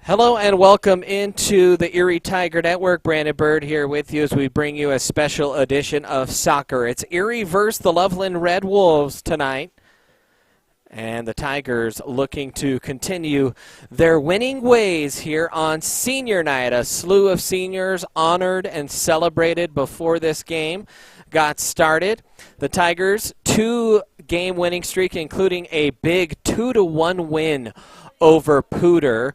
Hello and welcome into the Erie Tiger Network. Brandon Bird here with you as we bring you a special edition of soccer. It's Erie versus the Loveland Red Wolves tonight. And the Tigers looking to continue their winning ways here on senior night. A slew of seniors honored and celebrated before this game got started. The Tigers, 2-game winning streak, including a big 2-1 win over Pooter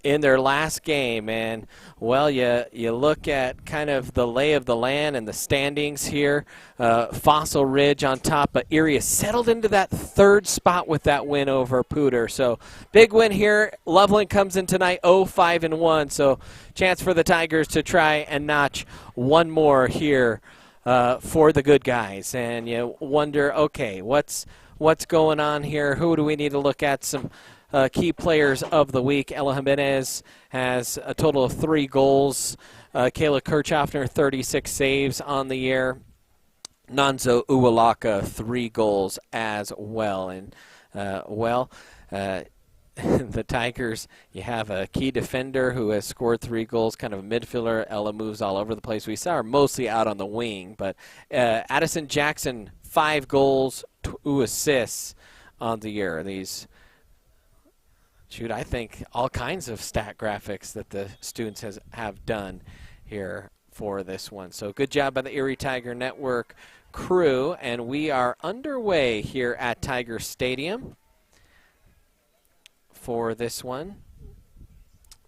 in their last game. And, well, you look at kind of the lay of the land and the standings here. Fossil Ridge on top, but Erie has settled into that third spot with that win over Pooter. So big win here. Loveland comes in tonight 0-5-1, so chance for the Tigers to try and notch one more here for the good guys. And you wonder, okay, what's going on here? Who do we need to look at? Some key players of the week. Ella Jimenez has a total of 3 goals. Kayla Kirchhoffner, 36 saves on the year. Nanzo Uwalaka, 3 goals as well. And, the Tigers, you have a key defender who has scored 3 goals, kind of a midfielder. Ella moves all over the place. We saw her mostly out on the wing. But Addison Jackson, 5 goals, 2 assists on the year. I think all kinds of stat graphics that the students have done here for this one. So good job by the Erie Tiger Network crew, and we are underway here at Tiger Stadium for this one.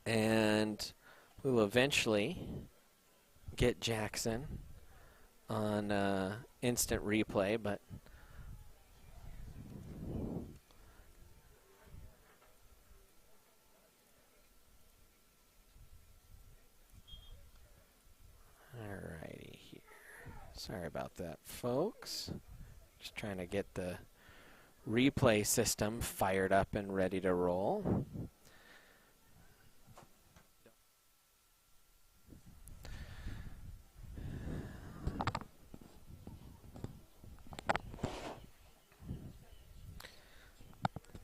And we'll eventually get Jackson on instant replay, but alrighty here. Sorry about that, folks. Just trying to get the replay system fired up and ready to roll.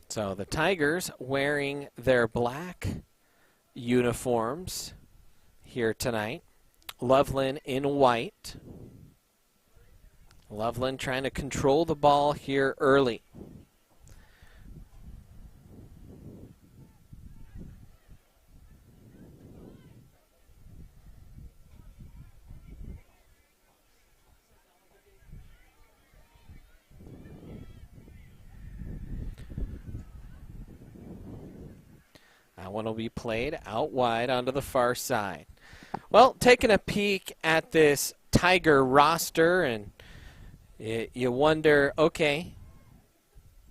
So the Tigers wearing their black uniforms here tonight. Loveland in white. Loveland trying to control the ball here early. That one will be played out wide onto the far side. Well, taking a peek at this Tiger roster, and you wonder, okay,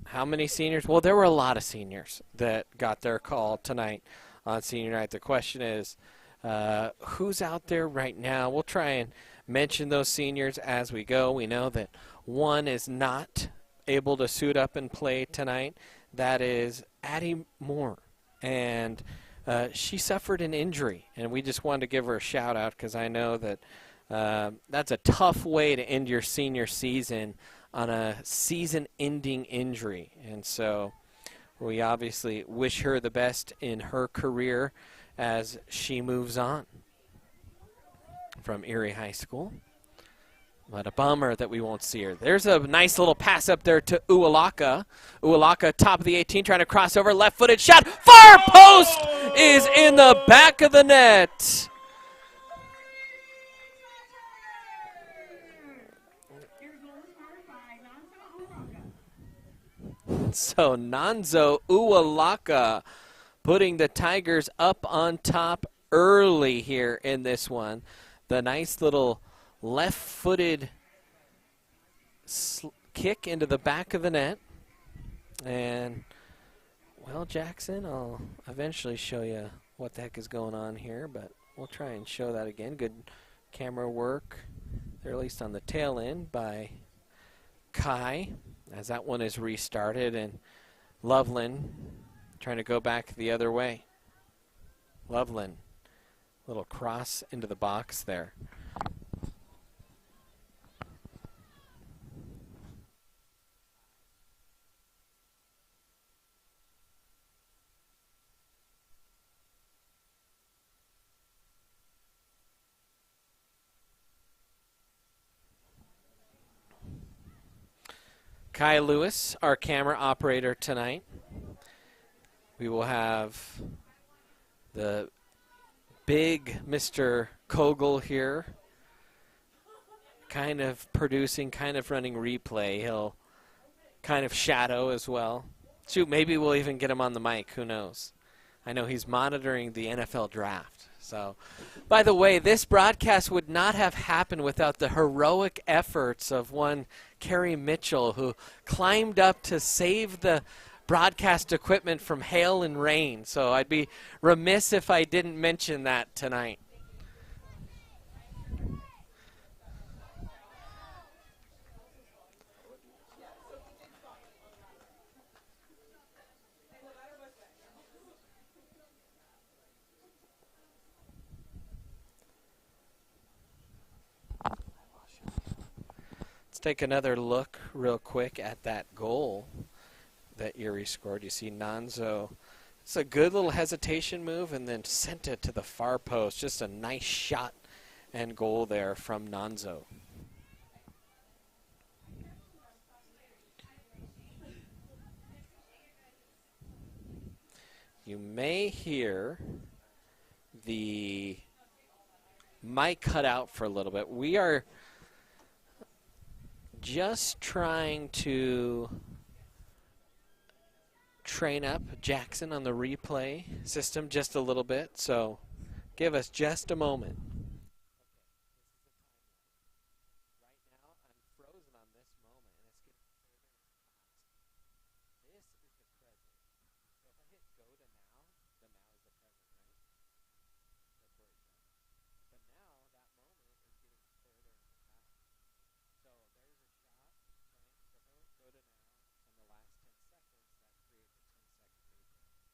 how many seniors? Well, there were a lot of seniors that got their call tonight on senior night. The question is, who's out there right now? We'll try and mention those seniors as we go. We know that one is not able to suit up and play tonight. That is Addie Moore. And she suffered an injury, and we just wanted to give her a shout-out because I know that that's a tough way to end your senior season on a season-ending injury. And so we obviously wish her the best in her career as she moves on from Erie High School. But a bummer that we won't see her. There's a nice little pass up there to Uwalaka. Uwalaka, top of the 18, trying to cross over. Left-footed shot. Far post is in the back of the net. So Nanzo Uwalaka putting the Tigers up on top early here in this one. The nice little left-footed kick into the back of the net. And, well, Jackson, I'll eventually show you what the heck is going on here, but we'll try and show that again. Good camera work there, at least on the tail end by Kai, as that one is restarted, and Loveland trying to go back the other way. Loveland, little cross into the box there. Kai Lewis, our camera operator tonight. We will have the big Mr. Kogel here, kind of producing, kind of running replay. He'll kind of shadow as well. Shoot, maybe we'll even get him on the mic. Who knows? I know he's monitoring the NFL draft. So, by the way, this broadcast would not have happened without the heroic efforts of one Kerry Mitchell, who climbed up to save the broadcast equipment from hail and rain. So I'd be remiss if I didn't mention that tonight. Let's take another look real quick at that goal that Erie scored. You see Nonzo. It's a good little hesitation move and then sent it to the far post. Just a nice shot and goal there from Nonzo. You may hear the mic cut out for a little bit. We are just trying to train up Jackson on the replay system just a little bit, so give us just a moment. Right now, I'm frozen on this moment, and it's getting further past. This is the present. So if I hit go to now, the now is the present, right? That's where it's at. But now, that moment is getting further in the past. So there's a shot, right? So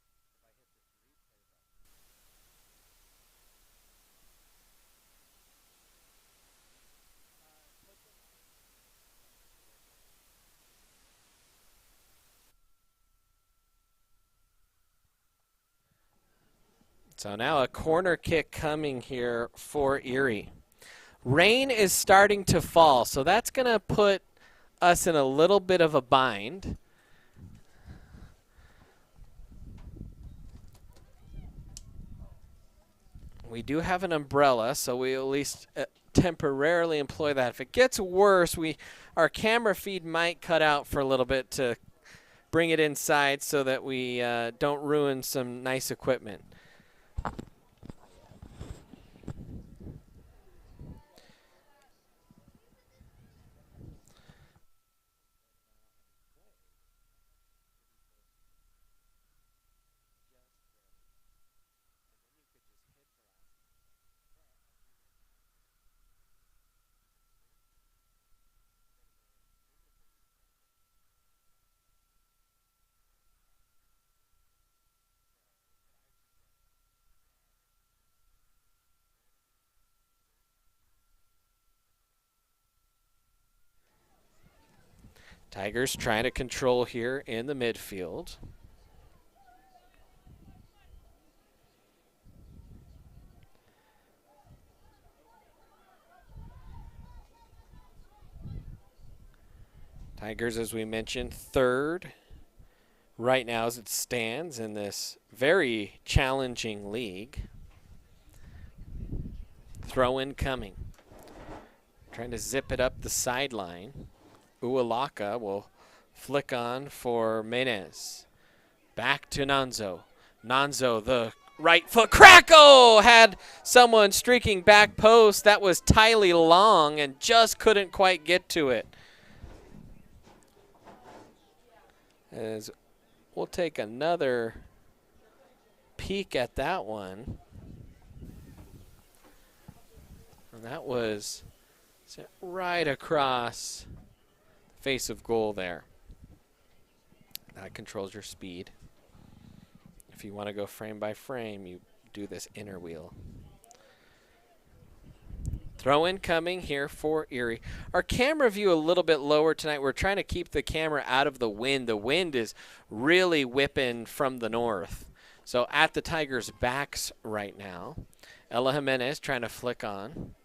if I hit go to now, in the last 10 seconds, that creates a 10-second replay. If I hit this replay button, so now a corner kick coming here for Erie. Rain is starting to fall, so that's going to put us in a little bit of a bind. We do have an umbrella, so we at least temporarily employ that. If it gets worse, our camera feed might cut out for a little bit to bring it inside so that we don't ruin some nice equipment. Tigers trying to control here in the midfield. Tigers, as we mentioned, third right now as it stands in this very challenging league. Throw in coming. Trying to zip it up the sideline. Ualaka will flick on for Menez. Back to Nonzo. Nonzo, the right foot. Cracko! Had someone streaking back post. That was Tylee Long and just couldn't quite get to it. As we'll take another peek at that one. And that was right across face of goal there. That controls your speed. If you want to go frame by frame, you do this inner wheel. Throw in coming here for Erie. Our camera view a little bit lower tonight. We're trying to keep the camera out of the wind. The wind is really whipping from the north. So at the Tigers' backs right now. Ella Jimenez trying to flick on.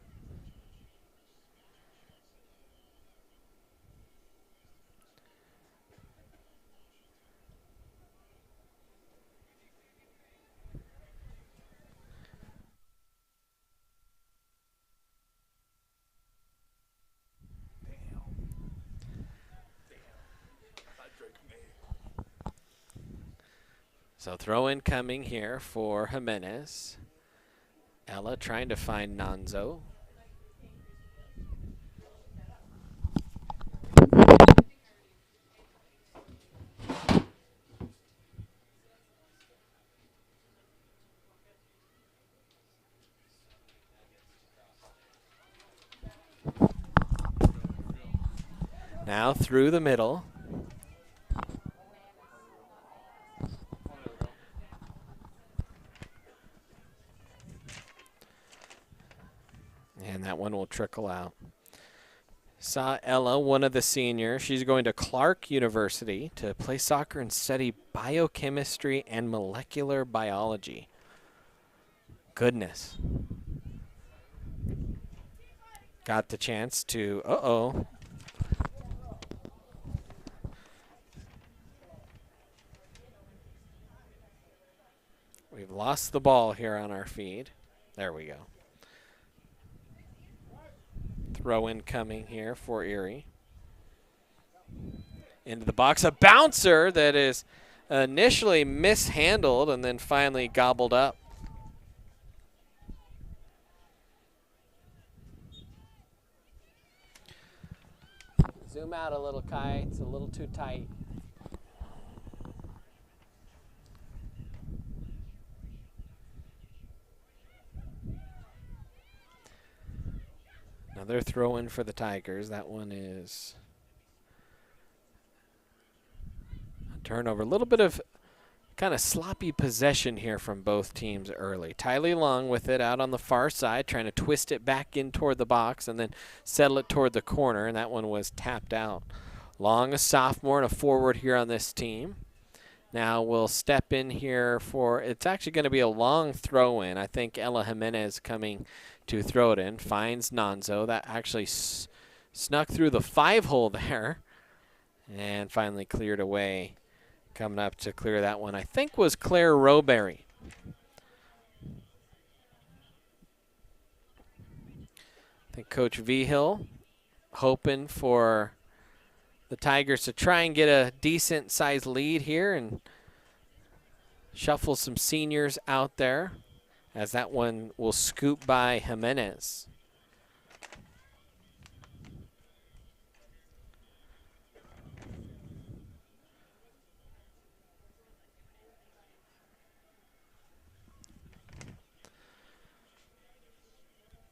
So throw in coming here for Jimenez. Ella trying to find Nonzo. Now through the middle. And that one will trickle out. Saw Ella, one of the seniors. She's going to Clark University to play soccer and study biochemistry and molecular biology. Goodness. Got the chance to, We've lost the ball here on our feed. There we go. Throw in coming here for Erie. Into the box. A bouncer that is initially mishandled and then finally gobbled up. Zoom out a little, Kai. It's a little too tight. Another throw in for the Tigers. That one is a turnover. A little bit of kind of sloppy possession here from both teams early. Tylee Long with it out on the far side, trying to twist it back in toward the box and then settle it toward the corner, and that one was tapped out. Long, a sophomore and a forward here on this team. Now we'll step in here for, it's actually going to be a long throw in. I think Ella Jimenez coming to throw it in. Finds Nonzo. That actually snuck through the 5-hole there and finally cleared away. Coming up to clear that one, I think, was Claire Rowberry. I think Coach Vigil hoping for the Tigers to try and get a decent-sized lead here and shuffle some seniors out there, as that one will scoop by Jimenez.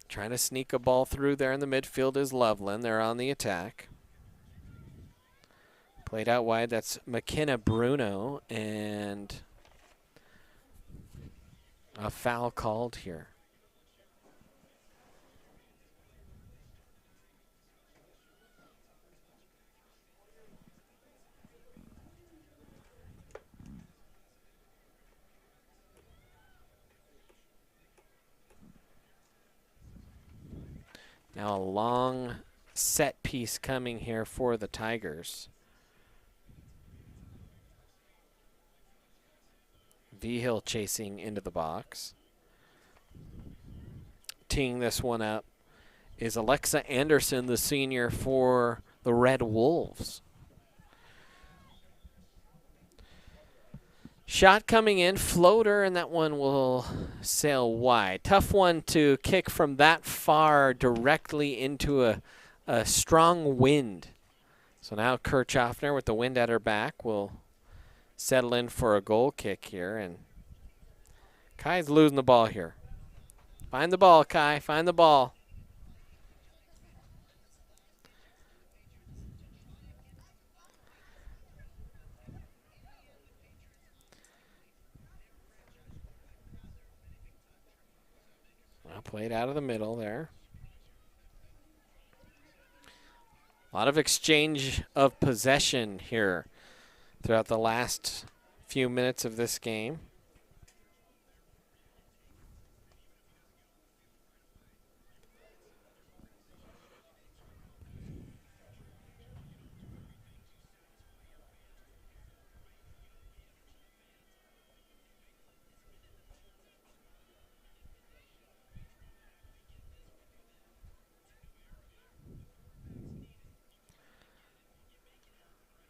Trying to sneak a ball through there in the midfield is Loveland. They're on the attack. Played out wide. That's McKenna Bruno, and a foul called here. Now a long set piece coming here for the Tigers. Vigil chasing into the box. Teeing this one up is Alexa Anderson, the senior for the Red Wolves. Shot coming in, floater, and that one will sail wide. Tough one to kick from that far directly into a strong wind. So now Kirchhoffner, with the wind at her back, will settle in for a goal kick here. And Kai's losing the ball here. Find the ball, Kai. Find the ball. Well, played out of the middle there. A lot of exchange of possession here throughout the last few minutes of this game.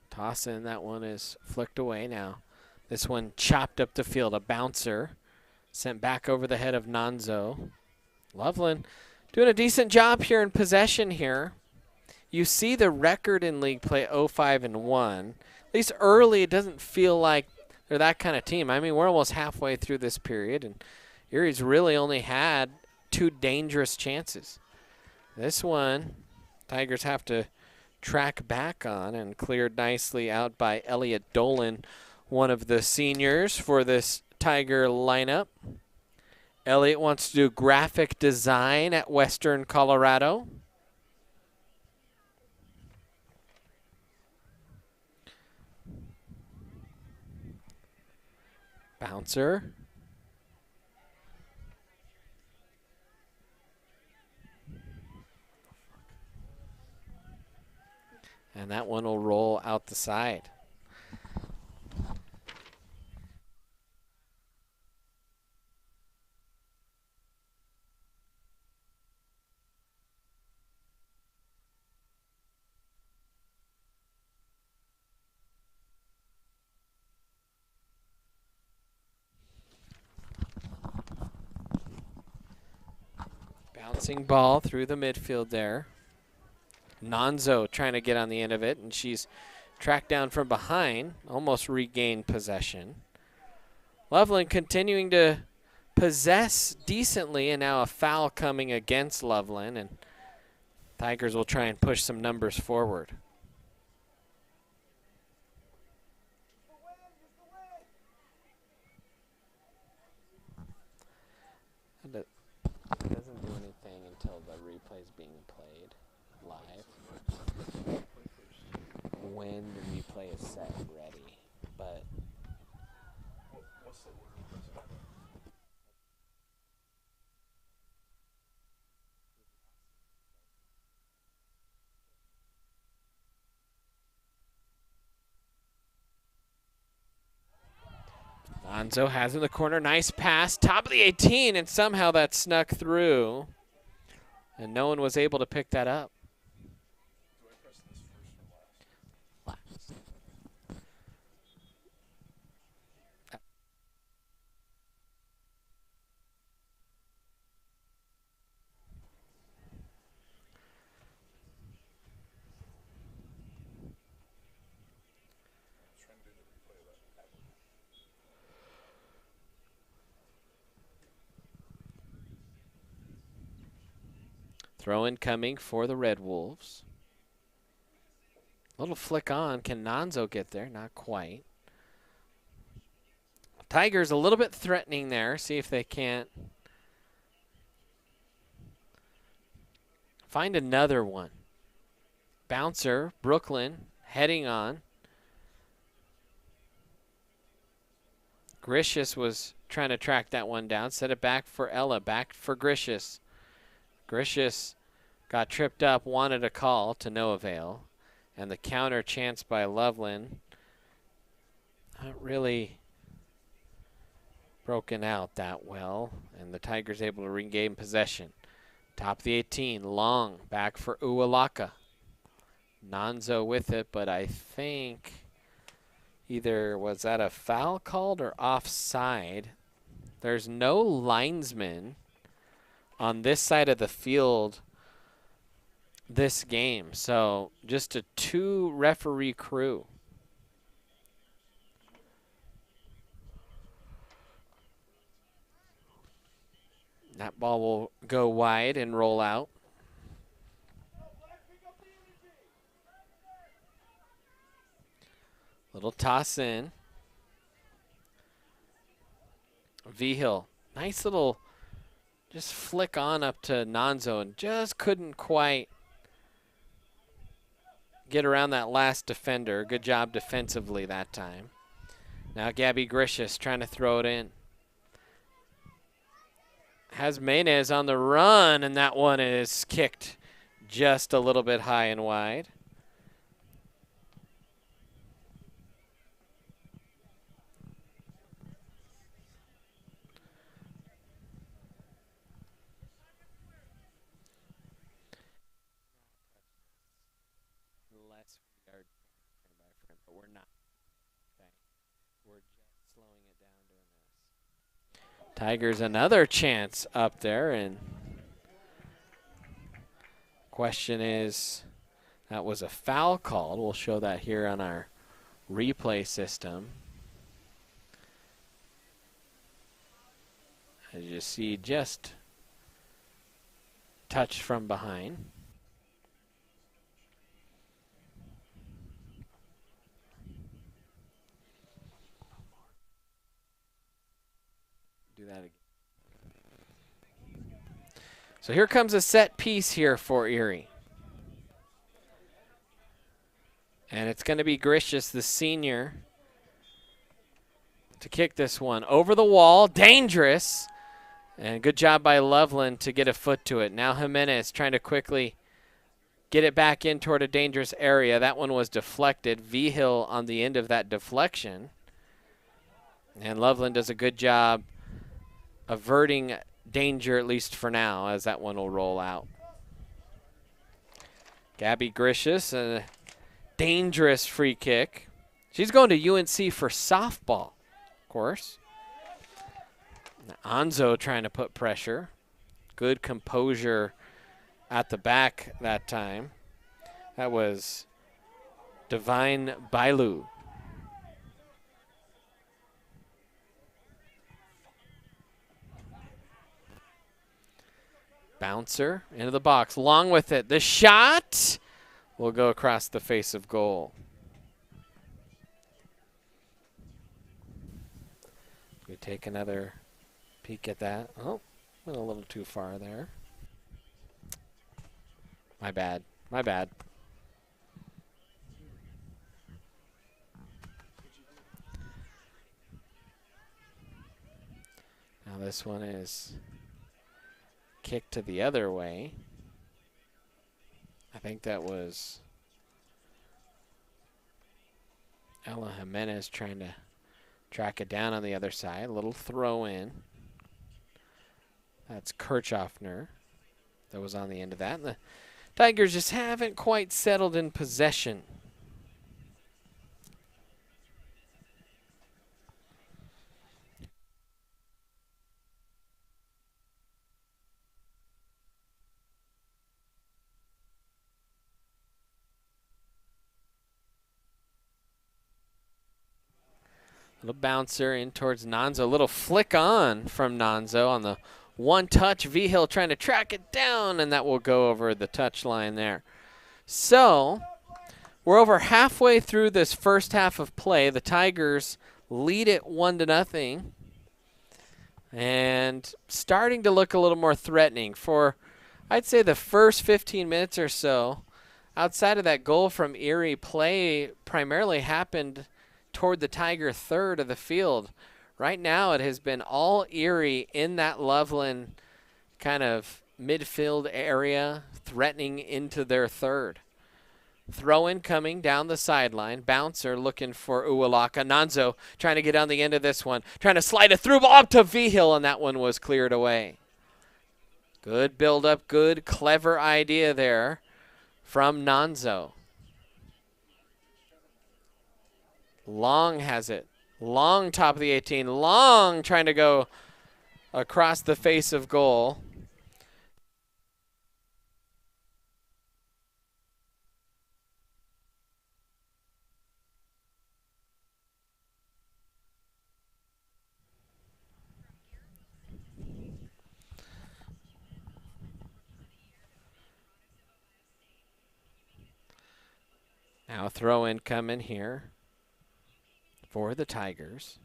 Toss in, that one is flicked away now. This one chopped up the field, a bouncer. Sent back over the head of Nonzo. Loveland doing a decent job here in possession here. You see the record in league play 0-5-1. At least early, it doesn't feel like they're that kind of team. I mean, we're almost halfway through this period, and Erie's really only had 2 dangerous chances. This one, Tigers have to track back on, and cleared nicely out by Elliot Dolan, one of the seniors for this Tiger lineup. Elliot wants to do graphic design at Western Colorado. Bouncer. And that one will roll out the side. Bouncing ball through the midfield there. Nonzo trying to get on the end of it, and she's tracked down from behind, almost regained possession. Loveland continuing to possess decently, and now a foul coming against Loveland, and Tigers will try and push some numbers forward. It doesn't do anything until the replay is being played live. When the replay is set and ready, but Lonzo has in the corner, nice pass, top of the 18, and somehow that snuck through, and no one was able to pick that up. Throw-in coming for the Red Wolves. Little flick on. Can Nonzo get there? Not quite. Tigers a little bit threatening there. See if they can't find another one. Bouncer, Brooklyn, heading on. Gricius was trying to track that one down. Set it back for Ella. Back for Gricius. Gricius got tripped up, wanted a call to no avail. And the counter chance by Loveland, not really broken out that well. And the Tigers able to regain possession. Top of the 18, long, back for Ualaka. Nonzo with it, but I think either was that a foul called or offside. There's no linesman on this side of the field this game, so just a 2-referee crew. That ball will go wide and roll out. Little toss in. V-Hill, nice little just flick on up to Nonzo and just couldn't quite get around that last defender. Good job defensively that time. Now Gabby Gricius trying to throw it in. Has Menez on the run, and that one is kicked just a little bit high and wide. Unless we are frame by frame, but we're not. Okay. We're just Tigers another chance up there, and question is, that was a foul called. We'll show that here on our replay system. As you see, just touched from behind. Do that again. So here comes a set piece here for Erie. And it's going to be Gricius, the senior, to kick this one over the wall. Dangerous. And good job by Loveland to get a foot to it. Now Jimenez trying to quickly get it back in toward a dangerous area. That one was deflected. Vigil on the end of that deflection. And Loveland does a good job averting danger, at least for now, as that one will roll out. Gabby Gricius, a dangerous free kick. She's going to UNC for softball, of course. Anzo trying to put pressure. Good composure at the back that time. That was Divine Bailu. Bouncer into the box. Long with it. The shot will go across the face of goal. We take another peek at that. Oh, went a little too far there. My bad. My bad. Now this one is kicked to the other way. I think that was Ella Jimenez trying to track it down on the other side. A little throw in. That's Kirchhoffner that was on the end of that. And the Tigers just haven't quite settled in possession. Little bouncer in towards Nonzo. A little flick on from Nonzo on the one touch. Vigil trying to track it down, and that will go over the touch line there. So we're over halfway through this first half of play. The Tigers lead it 1-0 and starting to look a little more threatening for, I'd say, the first 15 minutes or so. Outside of that goal from Erie, play primarily happened toward the Tiger third of the field. Right now it has been all Erie in that Loveland kind of midfield area, threatening into their third. Throw in coming down the sideline. Bouncer looking for Uwalaka. Nonzo trying to get on the end of this one. Trying to slide a through ball up to Vigil, and that one was cleared away. Good build up, good, clever idea there from Nonzo. Long has it. Long top of the 18. Long trying to go across the face of goal. Now throw in coming here for the Tigers.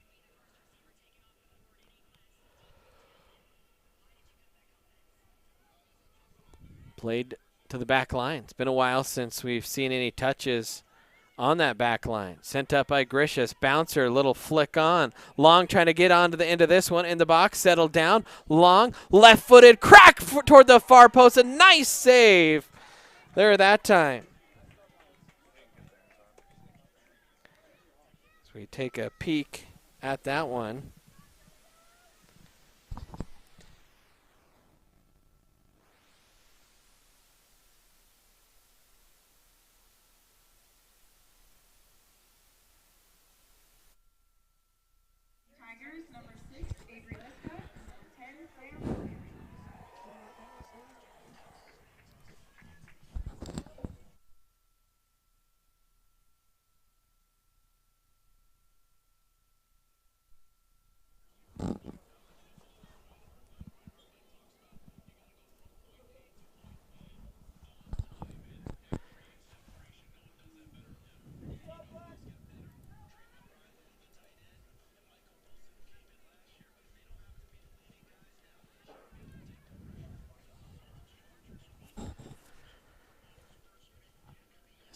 Played to the back line. It's been a while since we've seen any touches on that back line. Sent up by Gricius. Bouncer, little flick on. Long trying to get onto the end of this one in the box. Settled down. Long, left-footed, crack toward the far post. A nice save there that time. So we take a peek at that one.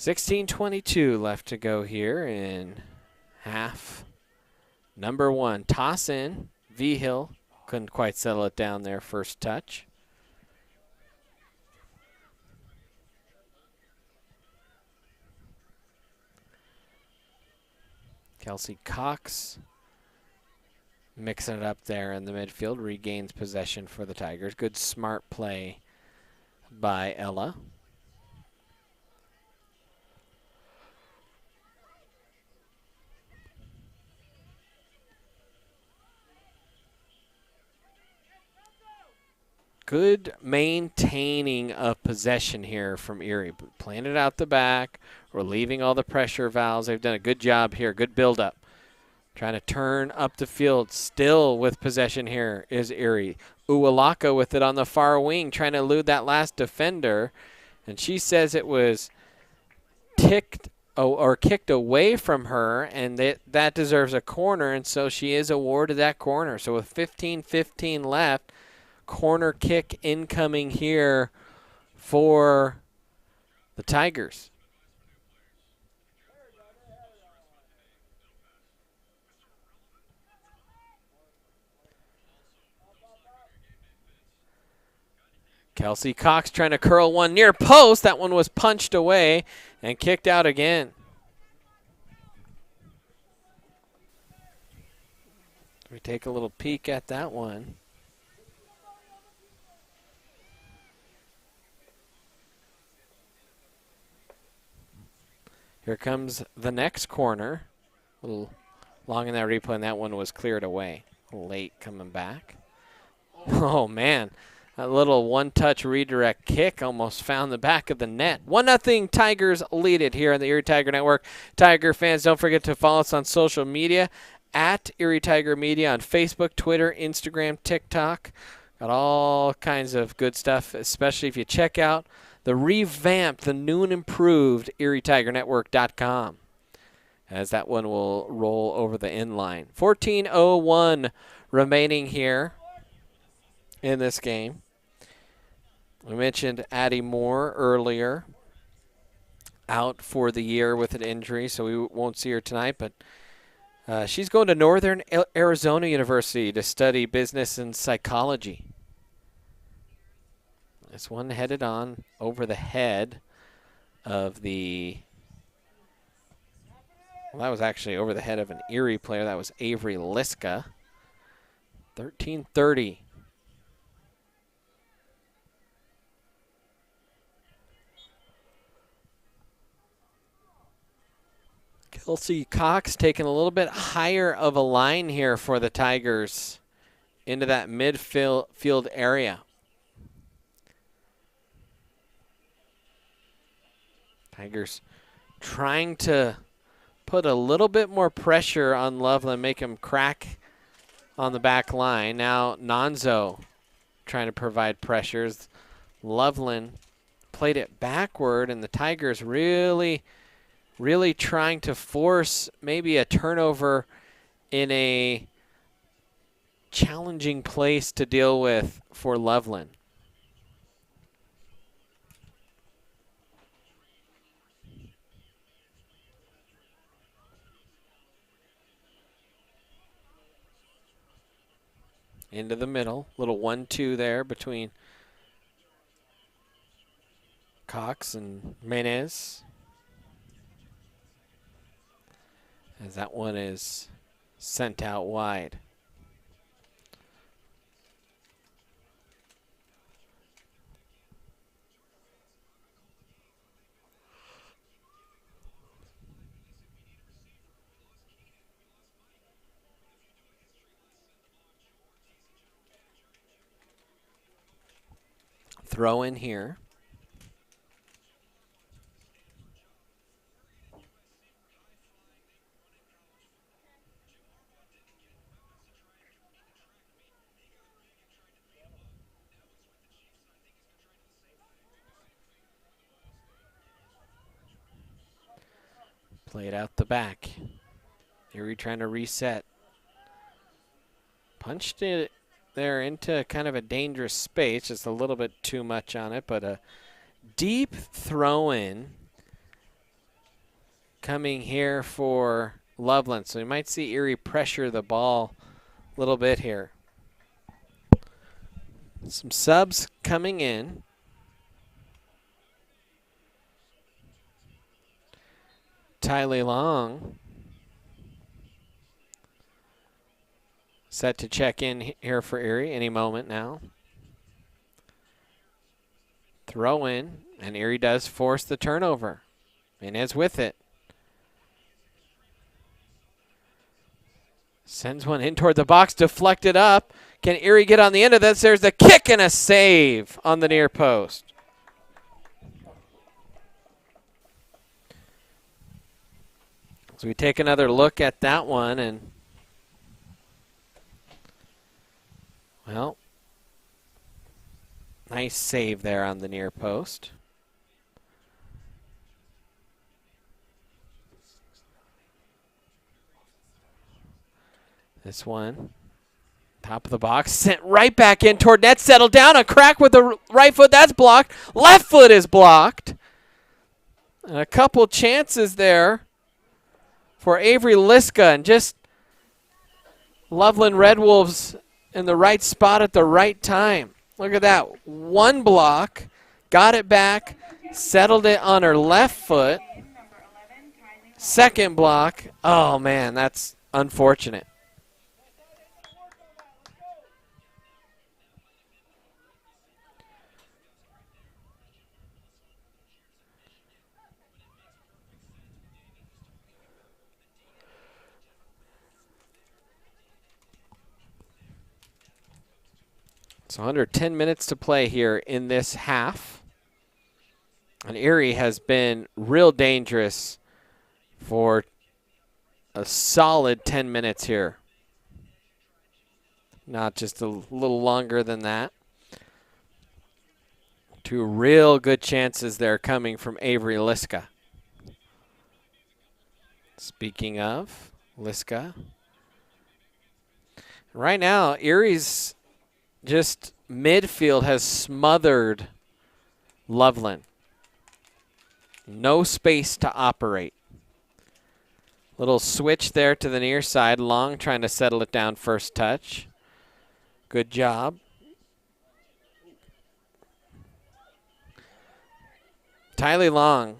16:22 left to go here in half number one. Toss in. V-Hill couldn't quite settle it down there first touch. Kelsey Cox mixing it up there in the midfield, regains possession for the Tigers. Good smart play by Ella. Good maintaining of possession here from Erie. Playing it out the back, relieving all the pressure valves. They've done a good job here. Good build-up. Trying to turn up the field. Still with possession here is Erie. Uwalaka with it on the far wing, trying to elude that last defender. And she says it was kicked away from her, and that deserves a corner, and so she is awarded that corner. So with 15:15 left, corner kick incoming here for the Tigers. Kelsey Cox trying to curl one near post. That one was punched away and kicked out again. We take a little peek at that one. Here comes the next corner. A little long in that replay, and that one was cleared away. Late coming back. Oh, man. That little one-touch redirect kick almost found the back of the net. 1-0 Tigers lead it here on the Erie Tiger Network. Tiger fans, don't forget to follow us on social media at Erie Tiger Media on Facebook, Twitter, Instagram, TikTok. Got all kinds of good stuff, especially if you check out the revamped, the new and improved ErieTigerNetwork.com, as that one will roll over the inline. 14:01 remaining here in this game. We mentioned Addie Moore earlier, out for the year with an injury, so we won't see her tonight, but she's going to Northern Arizona University to study business and psychology. This one headed on over the head of the, well, that was actually over the head of an Erie player. That was Avery Liska. 13:30. Kelsey Cox taking a little bit higher of a line here for the Tigers into that midfield area. Tigers trying to put a little bit more pressure on Loveland, make him crack on the back line. Now Nonzo trying to provide pressures. Loveland played it backward, and the Tigers really trying to force maybe a turnover in a challenging place to deal with for Loveland. Into the middle, little 1-2 there between Cox and Menez. As that one is sent out wide. Throw in here. Played out the back. Erie trying to reset. Punched it there into kind of a dangerous space, just a little bit too much on it, but a deep throw-in coming here for Loveland. So you might see Erie pressure the ball a little bit here. Some subs coming in. Tylee Long set to check in here for Erie any moment now. Throw in, and Erie does force the turnover and is with it. Sends one in toward the box, deflected up. Can Erie get on the end of this? There's a kick and a save on the near post. So we take another look at that one, and, well, nice save there on the near post. This one, top of the box, sent right back in toward net, settled down, a crack with the right foot, that's blocked. Left foot is blocked. And a couple chances there for Avery Liska, and just Loveland Red Wolves in the right spot at the right time. Look at that. One block, got it back, settled it on her left foot. Second block. Oh, man, that's unfortunate. So under 10 minutes to play here in this half. And Erie has been real dangerous for a solid 10 minutes here. Not just a little longer than that. Two real good chances there coming from Avery Liska. Speaking of Liska, right now Erie's just midfield has smothered Loveland. No space to operate. Little switch there to the near side. Long trying to settle it down first touch. Good job. Tylee Long.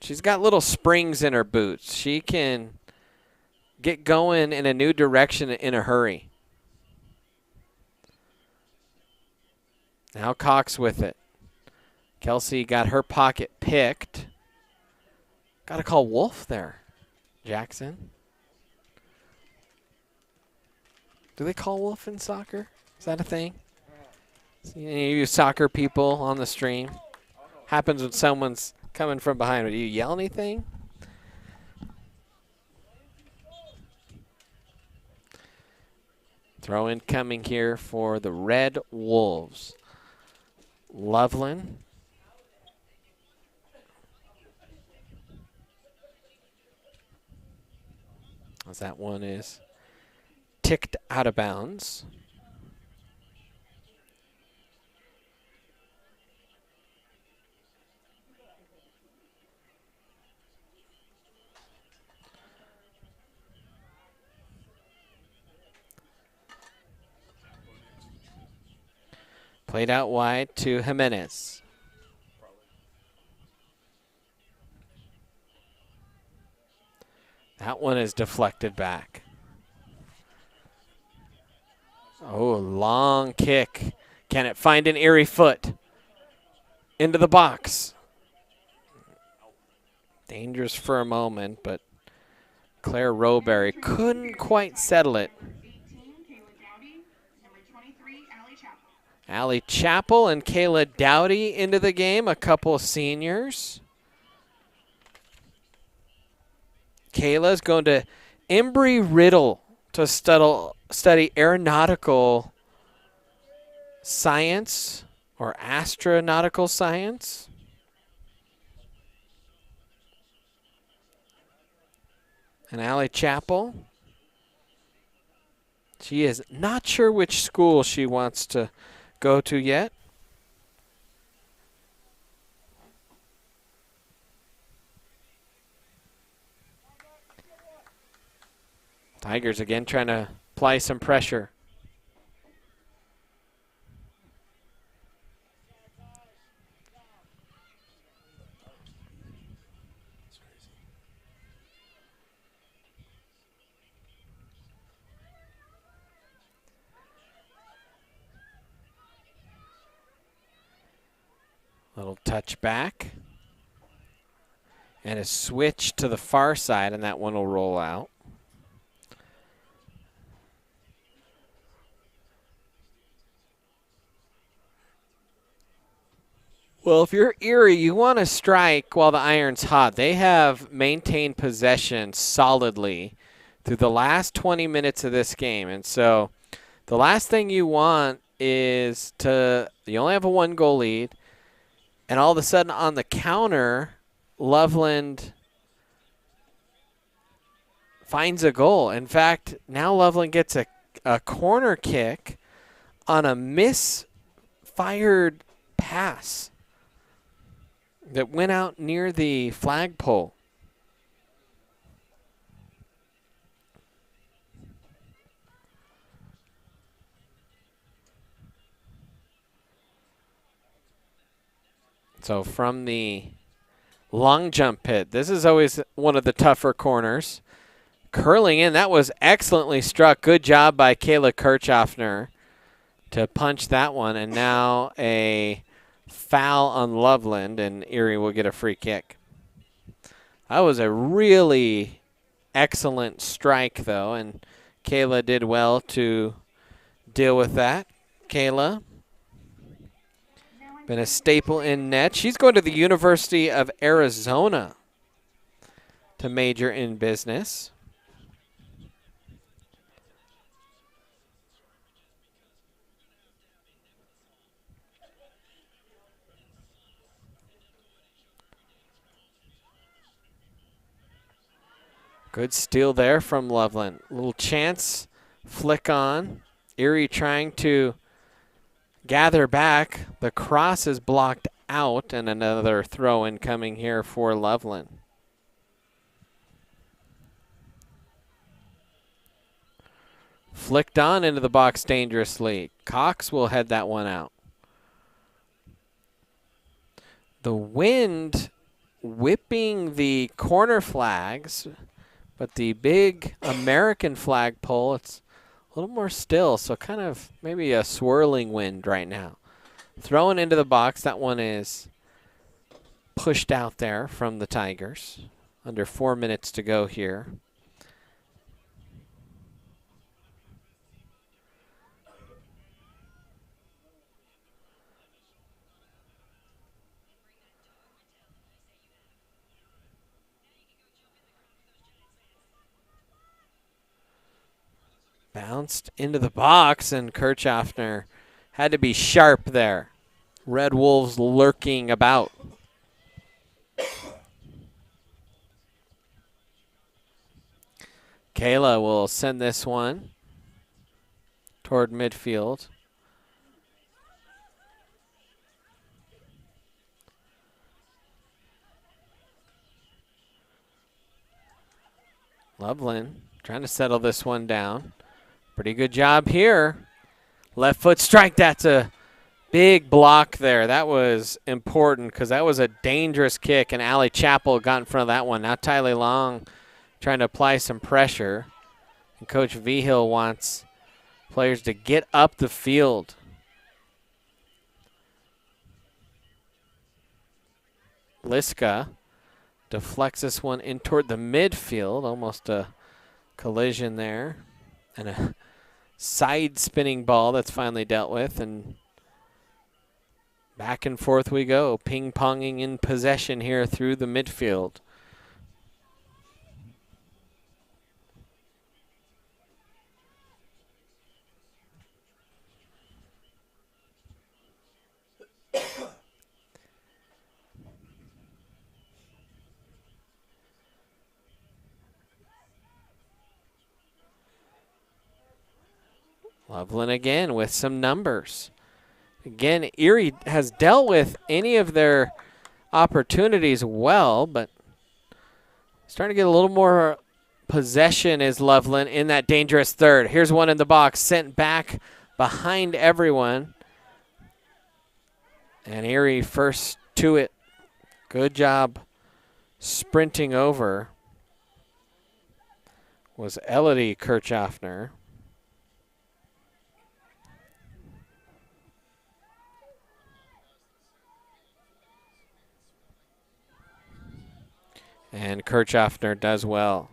She's got little springs in her boots. She can get going in a new direction in a hurry. Now Cox with it. Kelsey got her pocket picked. Got to call Wolf there, Jackson. Do they call Wolf in soccer? Is that a thing? Any of you soccer people on the stream? Happens when someone's coming from behind. Do you yell anything? Throw in coming here for the Red Wolves. Loveland. As that one is ticked out of bounds. Played out wide to Jimenez. That one is deflected back. Oh, long kick. Can it find an Erie foot? Into the box. Dangerous for a moment, but Claire Rowberry couldn't quite settle it. Allie Chappell and Kayla Dowdy into the game, a couple of seniors. Kayla's going to Embry-Riddle to study aeronautical science or astronautical science. And Allie Chappell, she is not sure which school she wants to go to yet. Tigers again trying to apply some pressure. Little touch back. And a switch to the far side, and that one will roll out. Well, if you're Erie, you want to strike while the iron's hot. They have maintained possession solidly through the last 20 minutes of this game. And so the last thing you want is you only have a 1-goal lead, and all of a sudden on the counter, Loveland finds a goal. In fact, now Loveland gets a corner kick on a misfired pass that went out near the flagpole. So from the long jump pit, this is always one of the tougher corners. Curling in, that was excellently struck. Good job by Kayla Kirchhoffner to punch that one. And now a foul on Loveland, and Erie will get a free kick. That was a really excellent strike, though, and Kayla did well to deal with that. Kayla, been a staple in net. She's going to the University of Arizona to major in business. Good steal there from Loveland. Little chance, flick on. Erie trying to gather back. The cross is blocked out, and another throw in coming here for Loveland. Flicked on into the box dangerously. Cox will head that one out. The wind whipping the corner flags, but the big American flagpole, it's a little more still, so kind of maybe a swirling wind right now. Thrown into the box, that one is pushed out there from the Tigers. Under 4 minutes to go here. Bounced into the box, and Kirchhoffner had to be sharp there. Red Wolves lurking about. Kayla will send this one toward midfield. Loveland trying to settle this one down. Pretty good job here. Left foot strike. That's a big block there. That was important because that was a dangerous kick, and Allie Chappell got in front of that one. Now Tylee Long trying to apply some pressure. And Coach Vigil wants players to get up the field. Liska deflects this one in toward the midfield. Almost a collision there. And a side spinning ball that's finally dealt with, and back and forth we go, ping-ponging in possession here through the midfield. Loveland again with some numbers. Again, Erie has dealt with any of their opportunities well, but starting to get a little more possession is Loveland in that dangerous third. Here's one in the box, sent back behind everyone. And Erie first to it. Good job sprinting over was Elodie Kirchhoffner. And Kirchhoffner does well.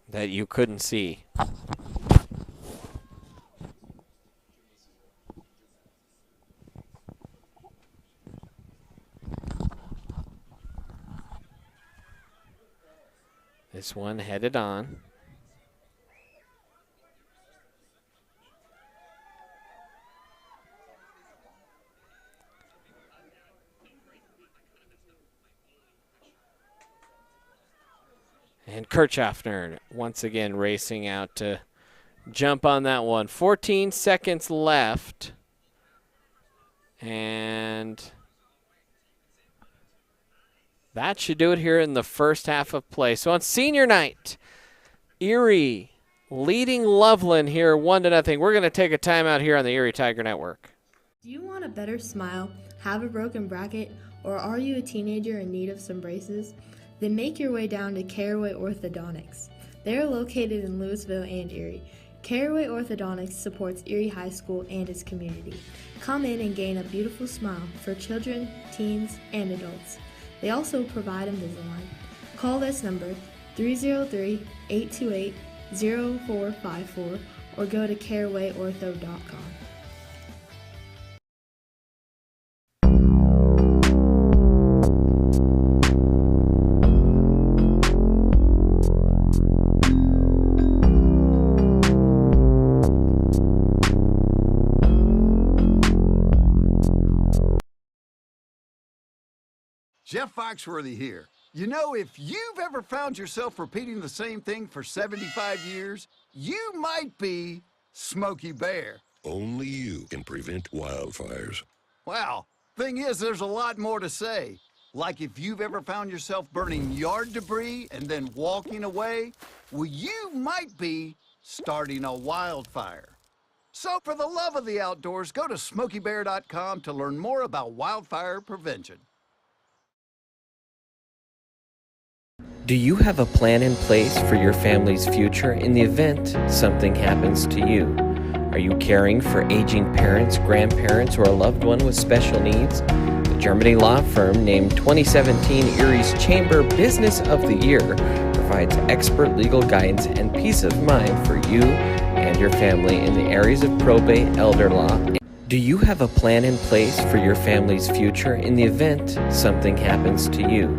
That you couldn't see. This one headed on. And Kirchhoffner once again racing out to jump on that one. 14 seconds left. And that should do it here in the first half of play. So on senior night, Erie leading Loveland here 1-0. We're going to take a timeout here on the Erie Tiger Network. Do you want a better smile, have a broken bracket, or are you a teenager in need of some braces? Then make your way down to Caraway Orthodontics. They are located in Louisville and Erie. Caraway Orthodontics supports Erie High School and its community. Come in and gain a beautiful smile for children, teens, and adults. They also provide Invisalign. Call this number 303-828-0454 or go to carawayortho.com. Jeff Foxworthy here. You know, if you've ever found yourself repeating the same thing for 75 years, you might be Smokey Bear. Only you can prevent wildfires. Well, thing is, there's a lot more to say. Like if you've ever found yourself burning yard debris and then walking away, well, you might be starting a wildfire. So for the love of the outdoors, go to SmokeyBear.com to learn more about wildfire prevention. Do you have a plan in place for your family's future in the event something happens to you? Are you caring for aging parents, grandparents, or a loved one with special needs? The Germany law firm named 2017 Erie's Chamber Business of the Year provides expert legal guidance and peace of mind for you and your family in the areas of probate, elder law. Do you have a plan in place for your family's future in the event something happens to you?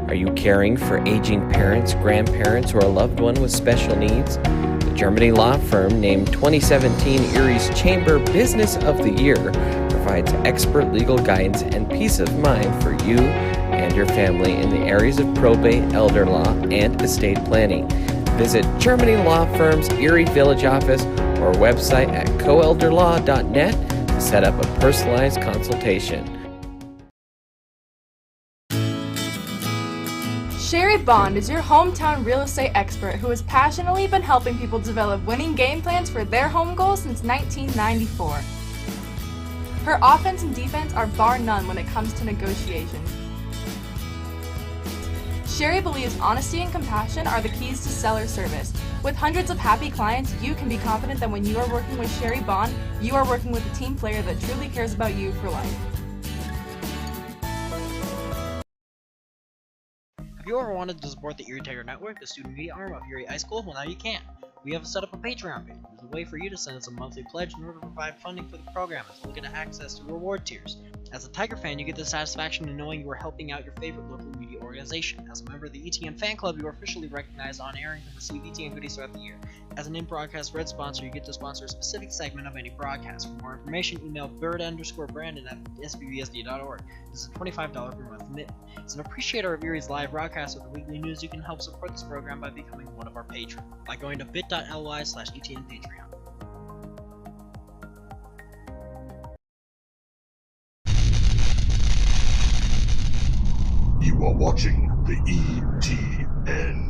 Are you caring for aging parents, grandparents, or a loved one with special needs? The Germany law firm named 2017 Erie's Chamber Business of the Year provides expert legal guidance and peace of mind for you and your family in the areas of probate, elder law, and estate planning. Visit Germany Law Firm's Erie Village office or website at coelderlaw.net to set up a personalized consultation. Sherry Bond is your hometown real estate expert who has passionately been helping people develop winning game plans for their home goals since 1994. Her offense and defense are bar none when it comes to negotiations. Sherry believes honesty and compassion are the keys to seller service. With hundreds of happy clients, you can be confident that when you are working with Sherry Bond, you are working with a team player that truly cares about you for life. If you ever wanted to support the Erie Tiger Network, the student media arm of Erie High School, well now you can. We have set up a Patreon page. It's a way for you to send us a monthly pledge in order to provide funding for the program, as well as get access to reward tiers. As a Tiger fan, you get the satisfaction in knowing you are helping out your favorite local media organization. As a member of the ETN fan club, you are officially recognized on air and can receive ETN goodies throughout the year. As an in-broadcast red sponsor, you get to sponsor a specific segment of any broadcast. For more information, email bird_brandon at sbbsd.org. This is a $25 per month commitment. As an appreciator of Erie's live broadcast with the weekly news, you can help support this program by becoming one of our patrons by going to bit.ly/ETN Patreon. You are watching the ET N.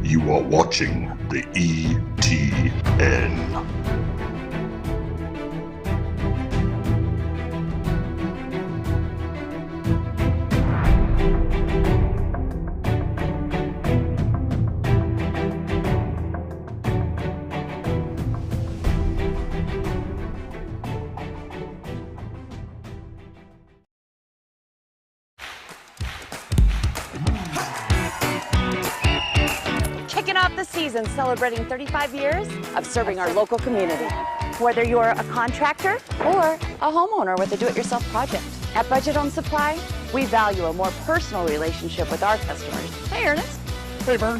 You are watching the ETN. Kicking off the season celebrating 35 years of serving our local community. Whether you're a contractor or a homeowner with a do-it-yourself project. At Budget Home Supply, we value a more personal relationship with our customers. Hey, Ernest. Hey, Vern.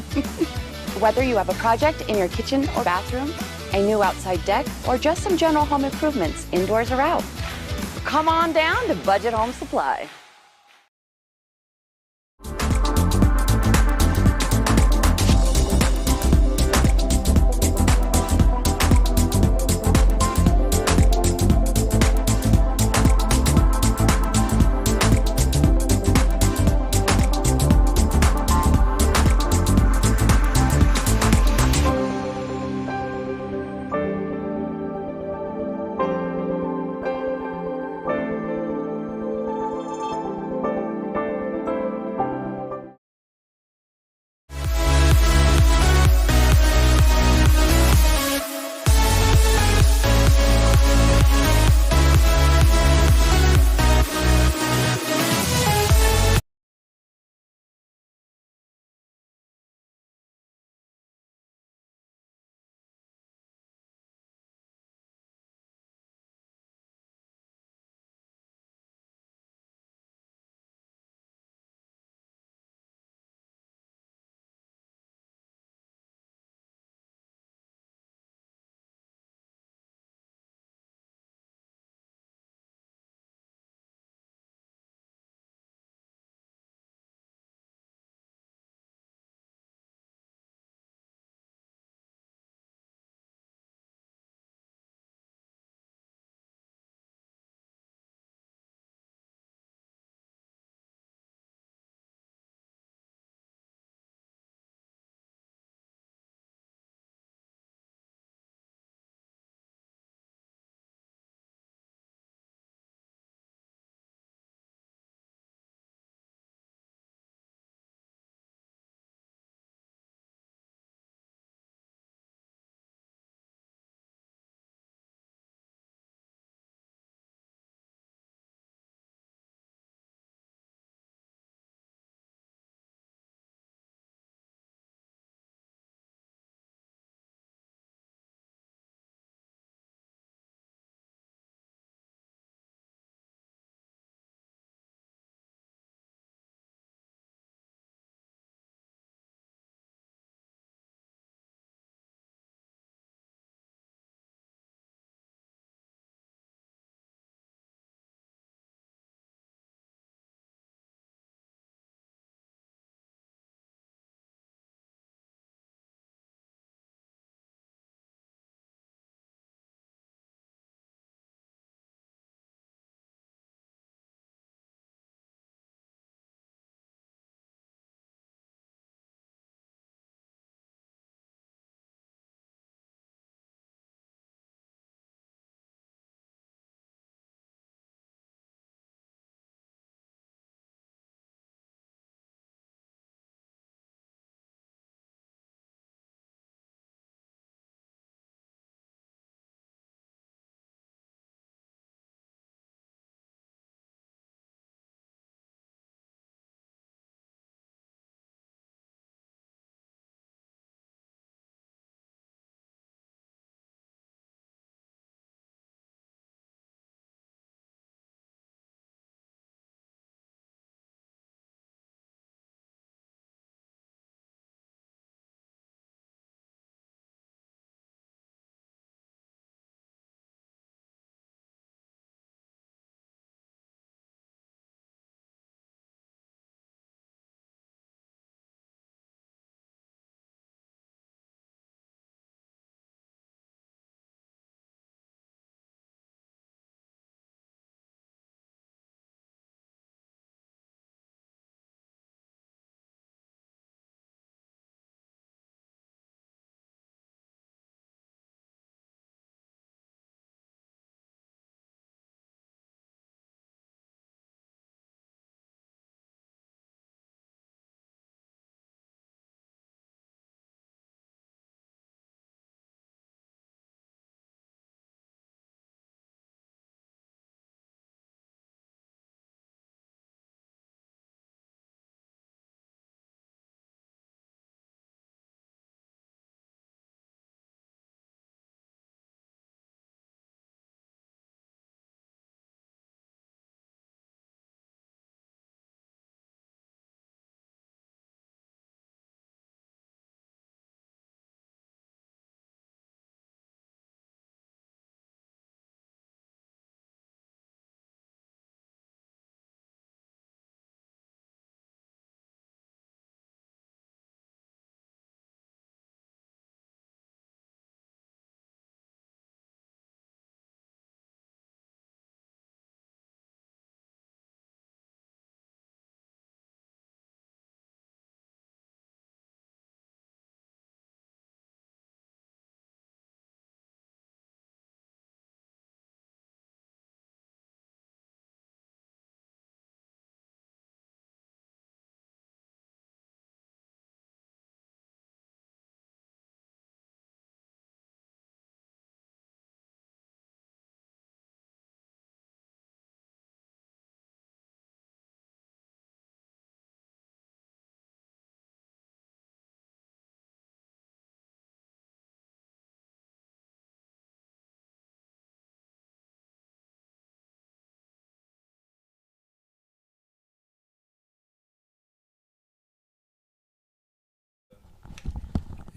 Whether you have a project in your kitchen or bathroom, a new outside deck, or just some general home improvements, indoors or out, come on down to Budget Home Supply.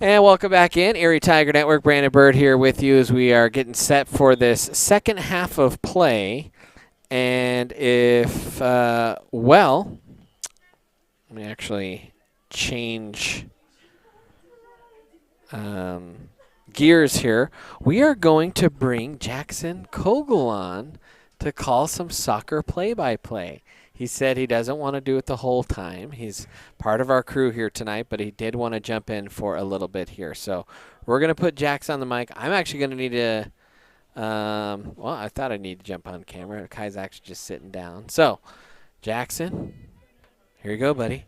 And welcome back in. Erie Tiger Network, Brandon Bird here with you as we are getting set for this second half of play. And if, let me actually change gears here. We are going to bring Jackson Kogel on to call some soccer play-by-play. He said he doesn't want to do it the whole time. He's part of our crew here tonight, but he did want to jump in for a little bit here. So we're going to put Jax on the mic. I'm actually going to need to, I thought I need to jump on camera. Kai's actually just sitting down. So, Jackson, here you go, buddy.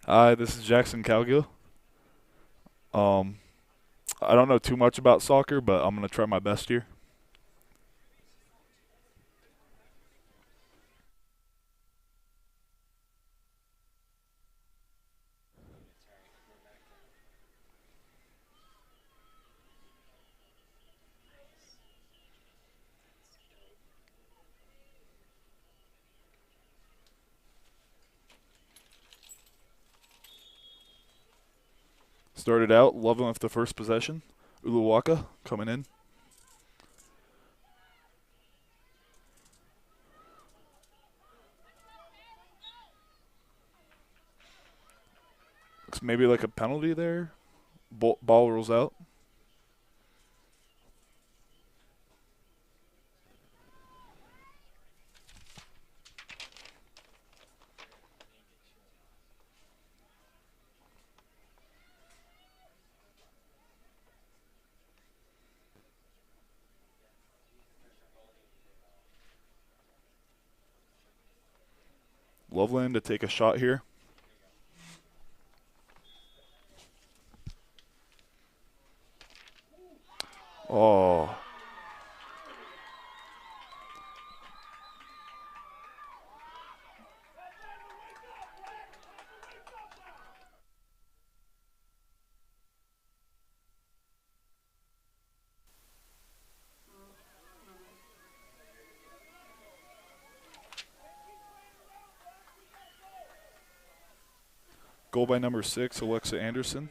Hi, this is Jackson Calgill. I don't know too much about soccer, but I'm going to try my best here. Started out, Loveland with the first possession. Uluwaka coming in. Looks maybe like a penalty there. Ball rolls out. Loveland to take a shot here. Oh. Goal by number 6, Alexa Anderson.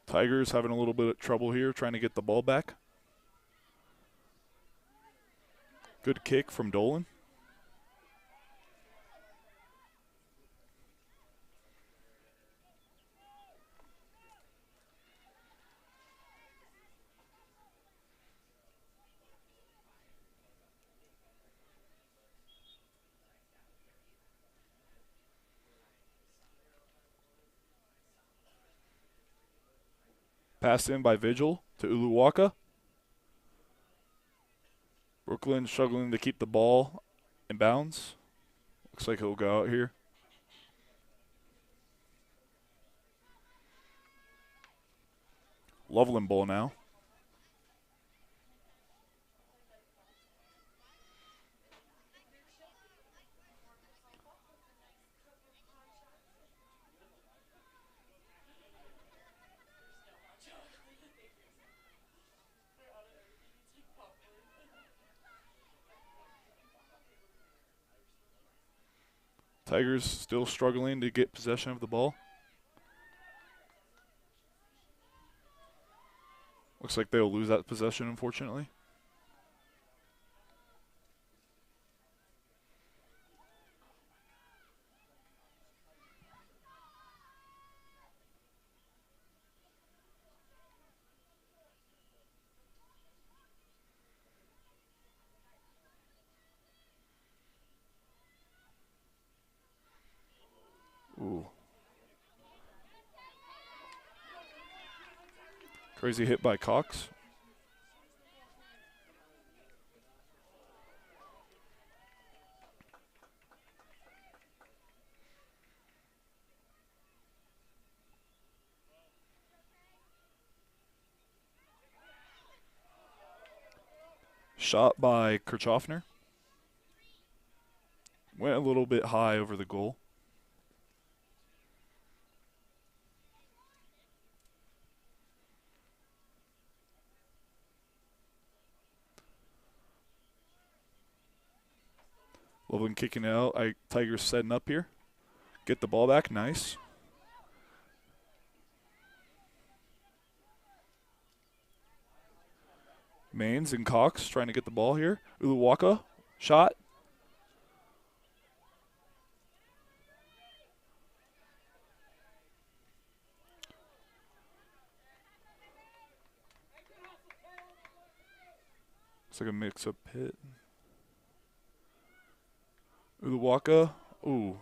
Tigers having a little bit of trouble here trying to get the ball back. Good kick from Dolan. Passed in by Vigil to Uluwaka. Brooklyn struggling to keep the ball in bounds. Looks like he'll go out here. Loveland ball now. Tigers still struggling to get possession of the ball. Looks like they'll lose that possession, unfortunately. Ooh. Crazy hit by Cox. shot by Kirchhoffner. Went a little bit high over the goal. Loveland kicking it out. Tigers setting up here. Get the ball back. Nice. Maines and Cox trying to get the ball here. Uluwaka, shot. It's like a mix-up hit. Uluwaka, ooh.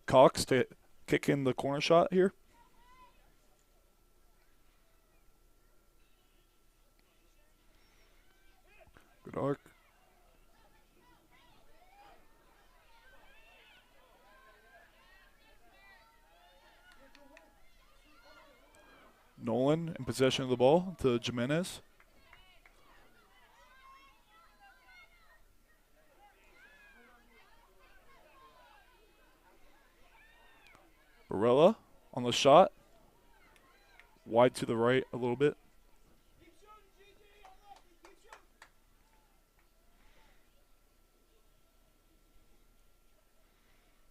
Cox to kick in the corner shot here. Good arc. Nolan in possession of the ball to Jimenez. Barella on the shot. Wide to the right a little bit.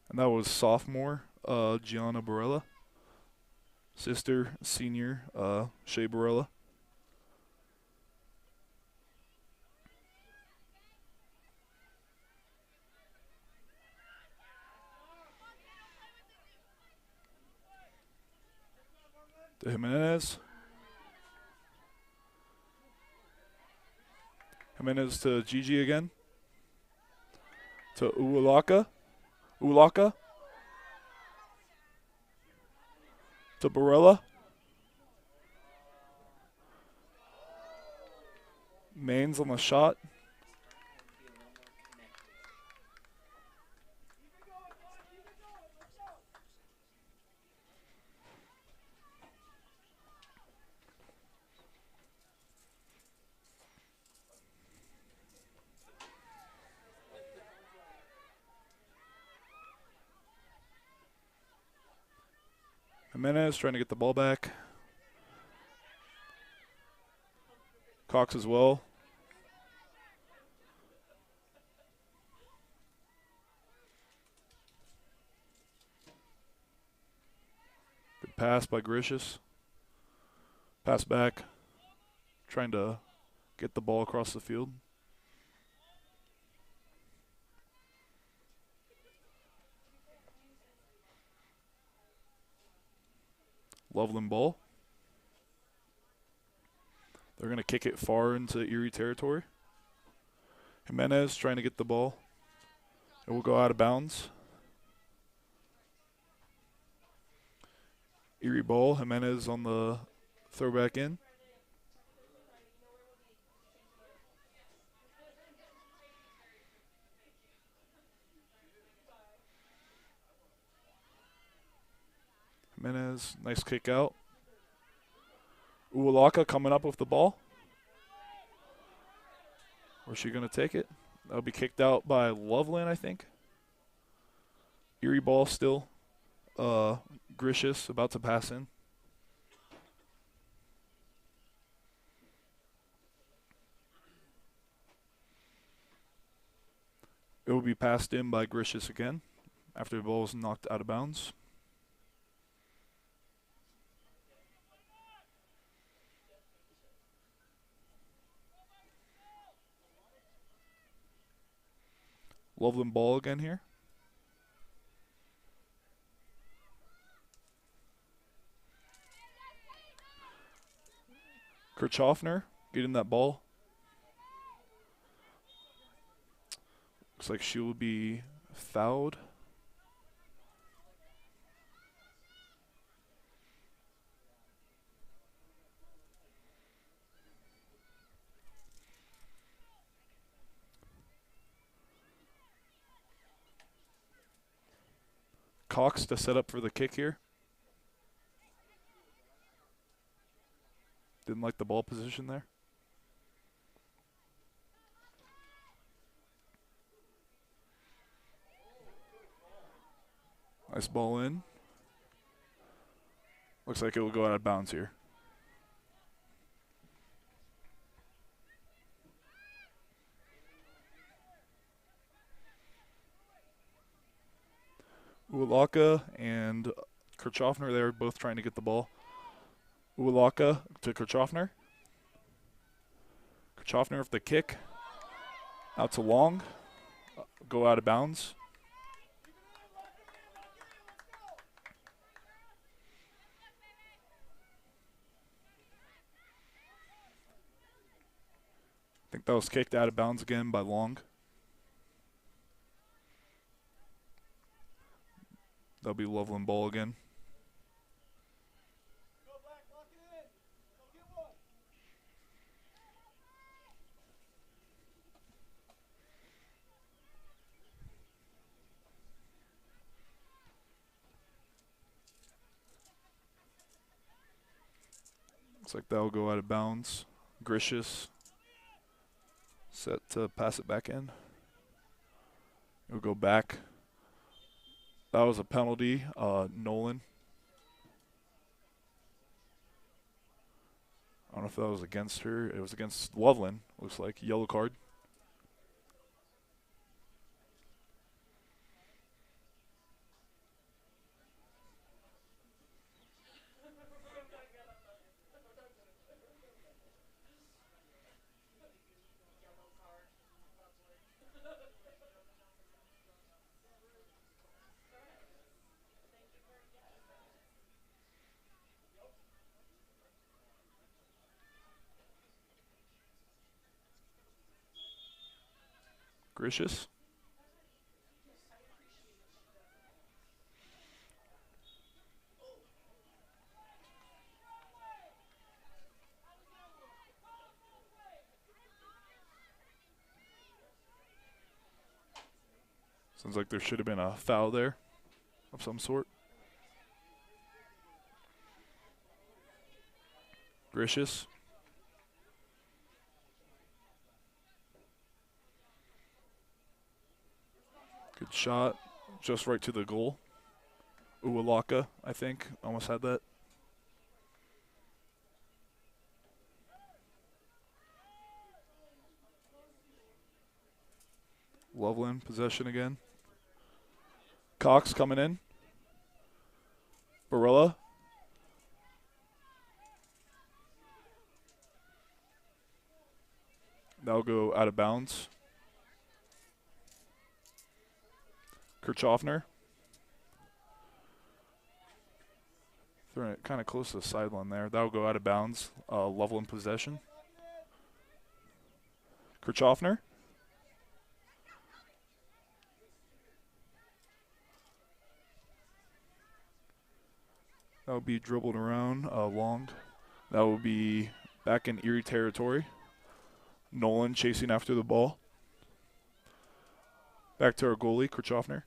And that was sophomore Gianna Barella. Sister, senior, Shea Barella. To Jimenez. Jimenez to Gigi again. To Uwalaka. Ulaka. To Barella. Maines on the shot. Jimenez trying to get the ball back. Cox as well. Good pass by Gricius. Pass back. Trying to get the ball across the field. Loveland ball. They're going to kick it far into Erie territory. Jimenez trying to get the ball. It will go out of bounds. Erie ball. Jimenez on the throwback in. Jimenez, nice kick out. Uwalaka coming up with the ball. Where's she going to take it? That'll be kicked out by Loveland, I think. Erie ball still. Gricius about to pass in. It will be passed in by Gricius again after the ball was knocked out of bounds. Loveland ball again here. Kirchhoffner getting that ball. Looks like she will be fouled. Cox to set up for the kick here. Didn't like the ball position there. Nice ball in. Looks like it will go out of bounds here. Uwalaka and Kirchhoffner, they're both trying to get the ball. Uwalaka to Kirchhoffner. Kirchhoffner with the kick. Out to Long. Go out of bounds. I think that was kicked out of bounds again by Long. That'll be Loveland ball again. Looks like that'll go out of bounds. Gricius set to pass it back in. It'll go back. That was a penalty. Nolan. I don't know if that was against her. It was against Loveland. Looks like yellow card. Gricius. Sounds like there should have been a foul there of some sort. Gricius. Good shot, just right to the goal. Uwalaka, I think, almost had that. Loveland, possession again. Cox coming in. Barella. That'll go out of bounds. Kirchhoffner. Throwing it kind of close to the sideline there. That'll go out of bounds. Loveland possession. Kirchhoffner. That will be dribbled around Long. That will be back in Erie territory. Nolan chasing after the ball. Back to our goalie, Kirchhoffner.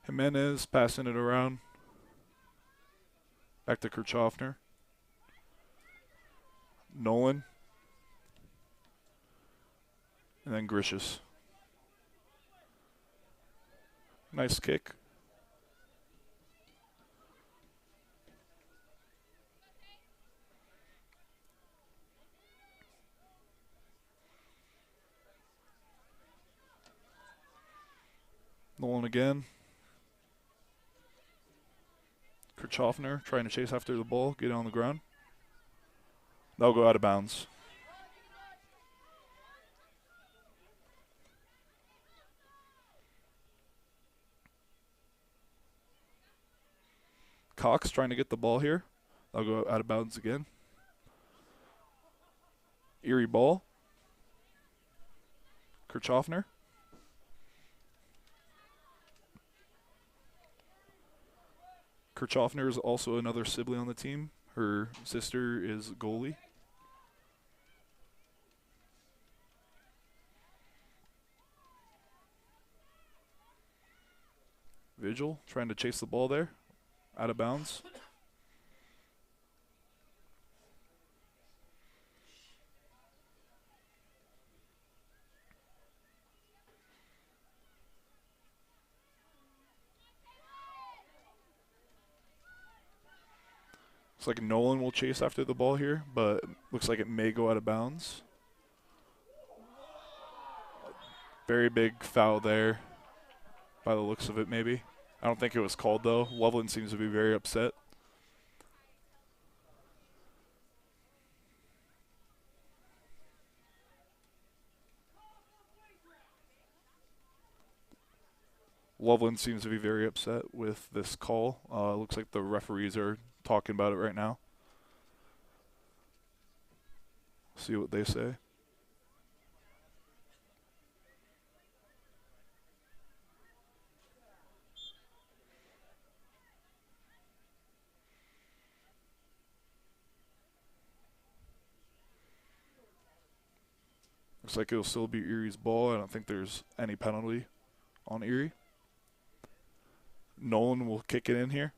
Jimenez passing it around. Back to Kirchhoffner. Nolan. And then Gricius. Nice kick. Nolan again. Kirchhoffner trying to chase after the ball, get it on the ground. That'll go out of bounds. Cox trying to get the ball here. That'll go out of bounds again. Erie ball. Kirchhoffner. Kirchhoffner is also another sibling on the team. Her sister is goalie. individual trying to chase the ball there. Out of bounds. Looks like Nolan will chase after the ball here, but looks like it may go out of bounds. Very big foul there by the looks of it, maybe. I don't think it was called, though. Loveland seems to be very upset. Loveland seems to be very upset with this call. Looks like the referees are talking about it right now. See what they say. Looks like it'll still be Erie's ball. I don't think there's any penalty on Erie. Nolan will kick it in here.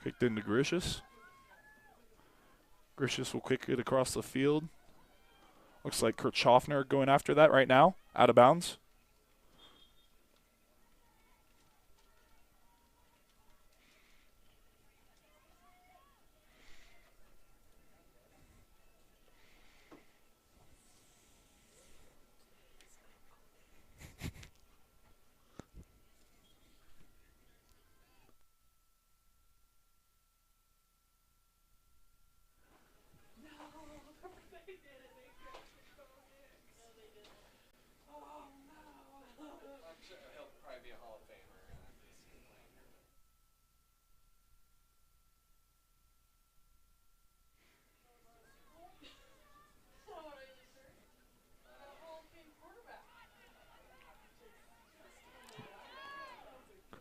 Kicked into Gricius. Gricius will kick it across the field. Looks like Kirchhoffner going after that right now. Out of bounds.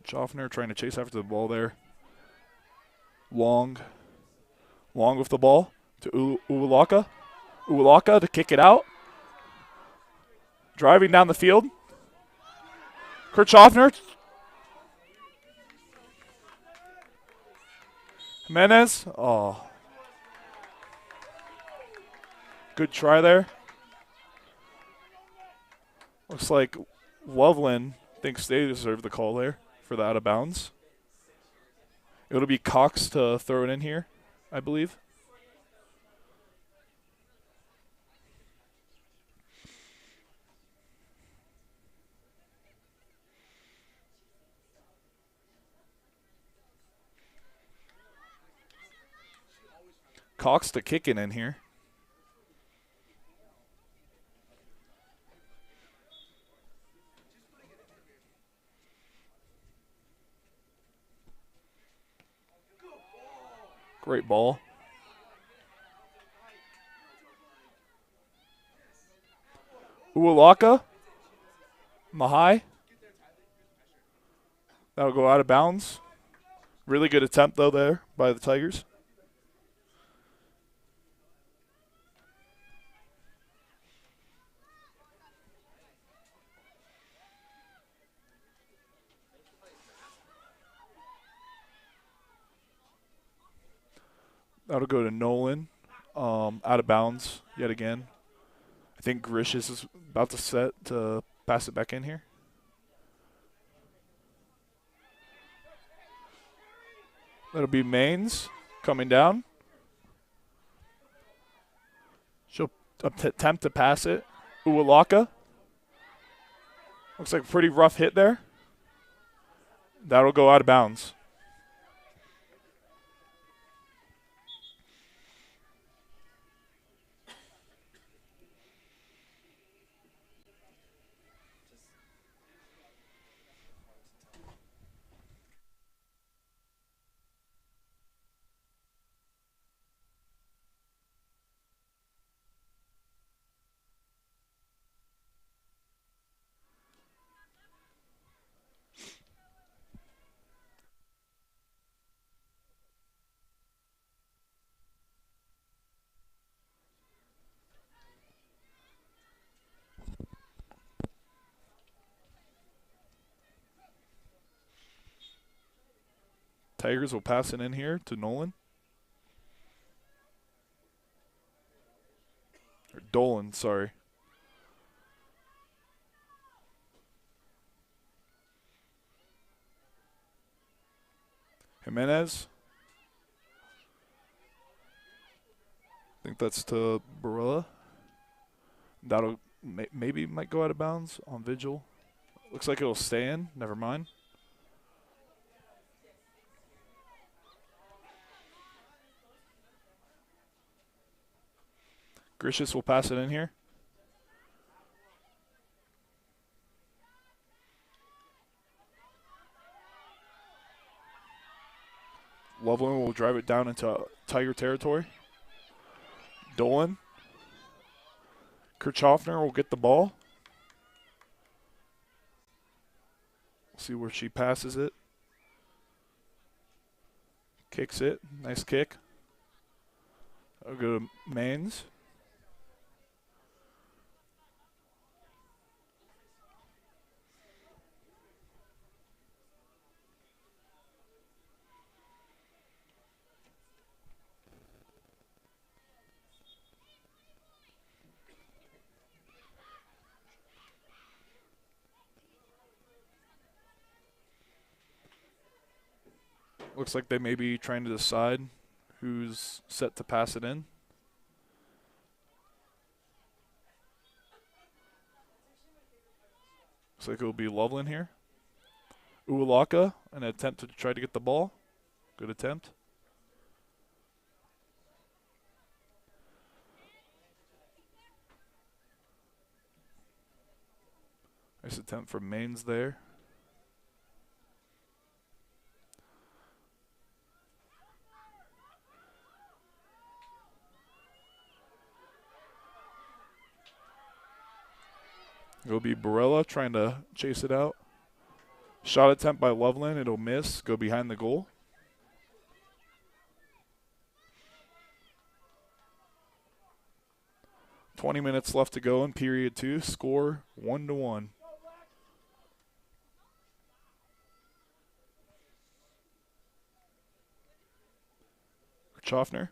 Kirchhoffner trying to chase after the ball there. Long with the ball to Uwalaka. Uwalaka to kick it out. Driving down the field. Kirchhoffner. Jimenez. Oh. Good try there. Looks like Loveland thinks they deserve the call there for the out of bounds. It'll be Cox to throw it in here, I believe. Cox to kick it in here. Great ball. Uwalaka. Mahai. That'll go out of bounds. Really good attempt, though, there by the Tigers. That'll go to Nolan. Out of bounds yet again. I think Gricius is about to set to pass it back in here. That'll be Maines coming down. She'll attempt to pass it. Uwalaka. Looks like a pretty rough hit there. That'll go out of bounds. Tigers will pass it in here to Nolan. Or Dolan, sorry. Jimenez. I think that's to Barilla. That'll maybe might go out of bounds on Vigil. Looks like it'll stay in. Never mind. Grishis will pass it in here. Loveland will drive it down into Tiger territory. Dolan. Kirchhoffner will get the ball. See where she passes it. Kicks it. Nice kick. I'll go to Mains. Looks like they may be trying to decide who's set to pass it in. Looks like it'll be Loveland here. Uwalaka, an attempt to try to get the ball. Good attempt. Nice attempt from Mains there. It'll be Barella trying to chase it out. Shot attempt by Loveland. It'll miss. Go behind the goal. $20 left to go in period 2. Score 1-1. Schaffner.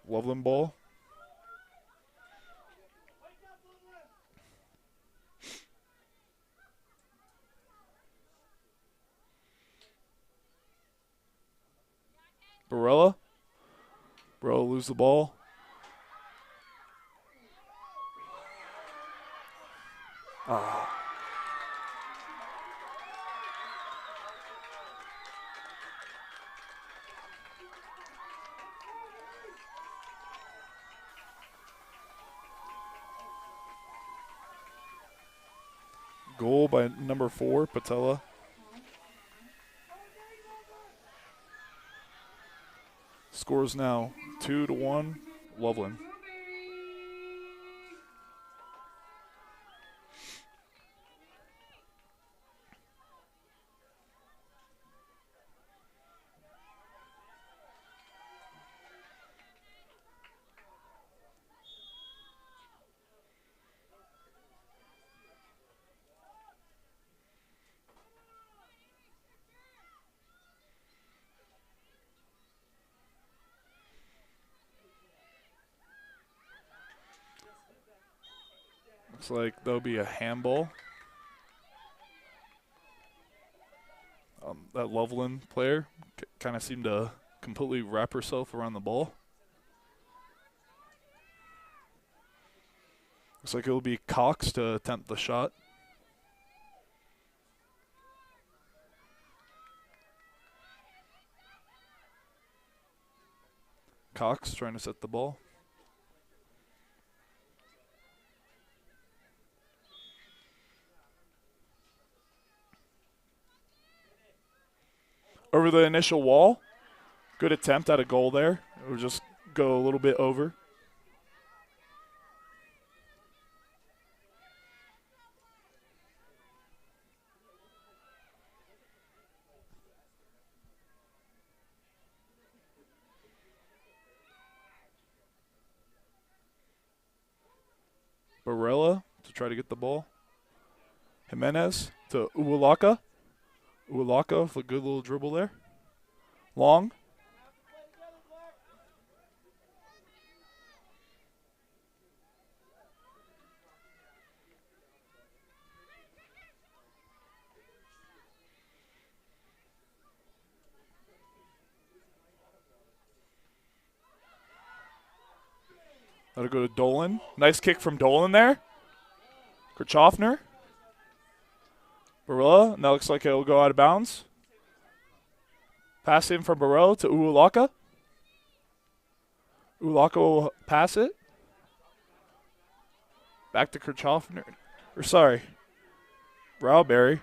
Loveland ball. Barella. Barella lose the ball. Goal by number 4, Patella. Scores now 2-1, Loveland. Looks like there'll be a handball. That Loveland player kind of seemed to completely wrap herself around the ball. Looks like it'll be Cox to attempt the shot. Cox trying to set the ball. Over the initial wall. Good attempt at a goal there. It would just go a little bit over. Barella to try to get the ball. Jimenez to Uwalaka. Uwalaka with a good little dribble there. Long. That'll go to Dolan. Nice kick from Dolan there. Kirchhoffner. Barella. And that looks like it'll go out of bounds. Pass in from Barella to Uwalaka. Uwalaka will pass it. Back to Kirchhoffner. Or sorry, Rowberry.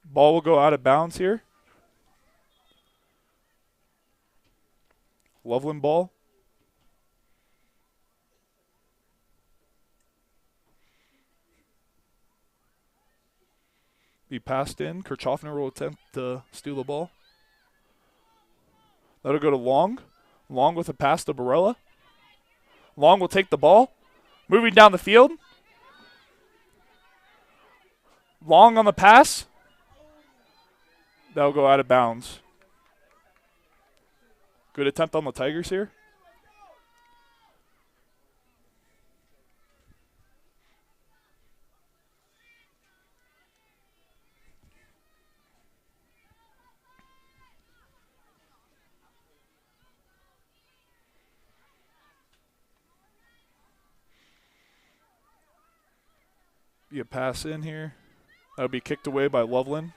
Ball will go out of bounds here. Loveland ball. Be passed in. Kirchhoffner will attempt to steal the ball. That'll go to Long. Long with a pass to Barella. Long will take the ball. Moving down the field. Long on the pass. That'll go out of bounds. Good attempt on the Tigers here. Be a pass in here. That'll be kicked away by Loveland.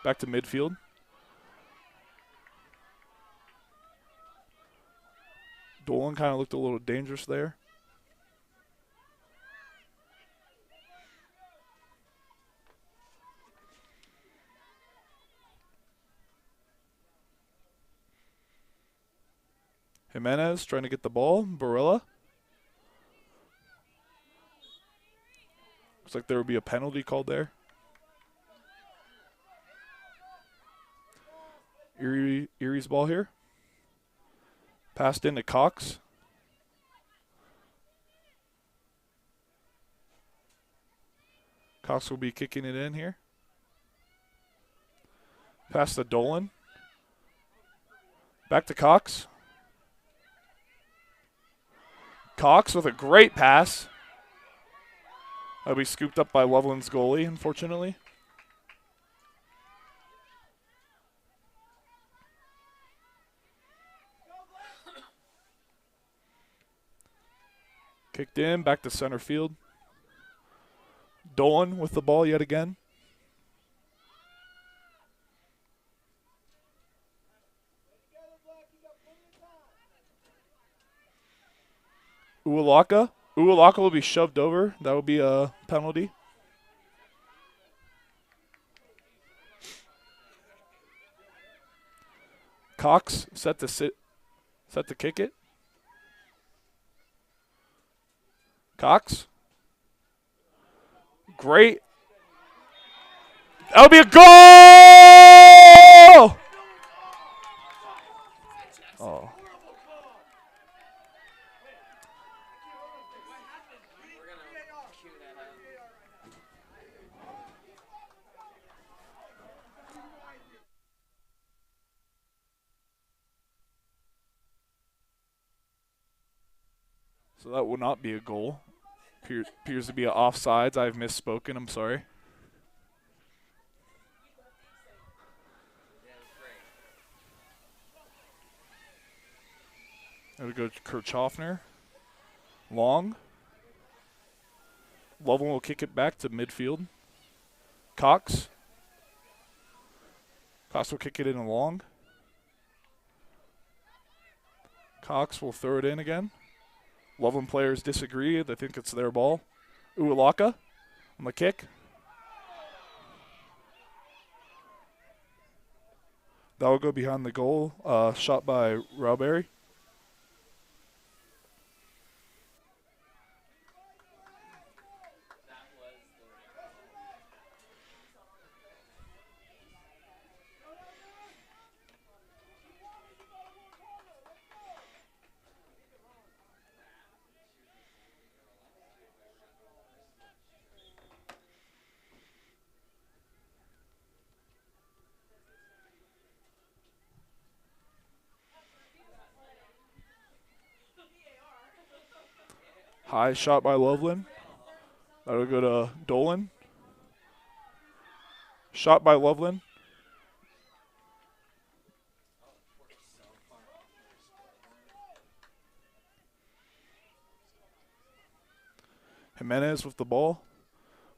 Back to midfield. Dolan kind of looked a little dangerous there. Jimenez trying to get the ball. Barella. Looks like there will be a penalty called there. Erie's ball here. Passed into Cox. Cox will be kicking it in here. Pass to Dolan. Back to Cox. Cox with a great pass. That'll be scooped up by Loveland's goalie, unfortunately. Kicked in, back to center field. Dolan with the ball yet again. Uwalaka. Uwalaka will be shoved over. That will be a penalty. Cox set to kick it. Cox. Great. That'll be a goal! Oh. So that will not be a goal. Appears to be an offsides. I've misspoken. I'm sorry. There we go to Kirchhoffner. Long. Loveland will kick it back to midfield. Cox. Cox will kick it in long. Cox will throw it in again. Loveland players disagree. They think it's their ball. Uwalaka on the kick. That will go behind the goal. Shot by Rowberry. High shot by Loveland. That'll go to Dolan. Shot by Loveland. Jimenez with the ball.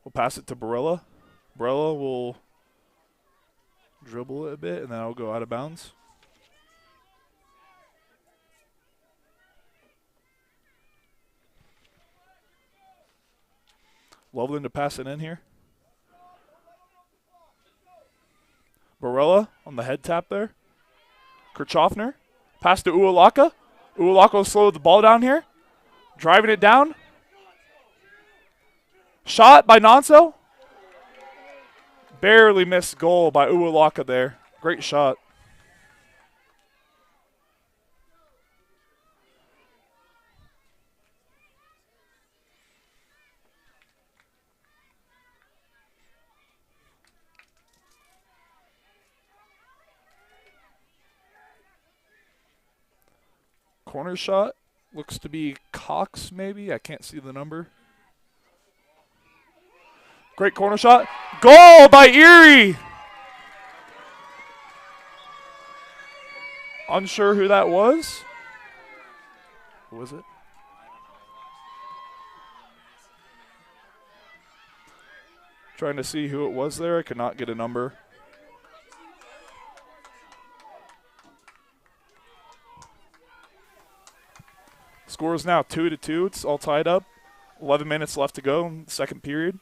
We'll pass it to Barella. Barella will dribble it a bit, and then I'll go out of bounds. Loveland to pass it in here. Barella on the head tap there. Kirchhoffner. Pass to Ualaka. Ualaka will slow the ball down here. Driving it down. Shot by Nonso. Barely missed goal by Ualaka there. Great shot. Corner shot. Looks to be Cox, maybe. I can't see the number. Great corner shot. Goal by Erie. Unsure who that was. Who was it? Trying to see who it was there. I could not get a number. Score is now 2-2. It's all tied up. 11 minutes left to go in the second period.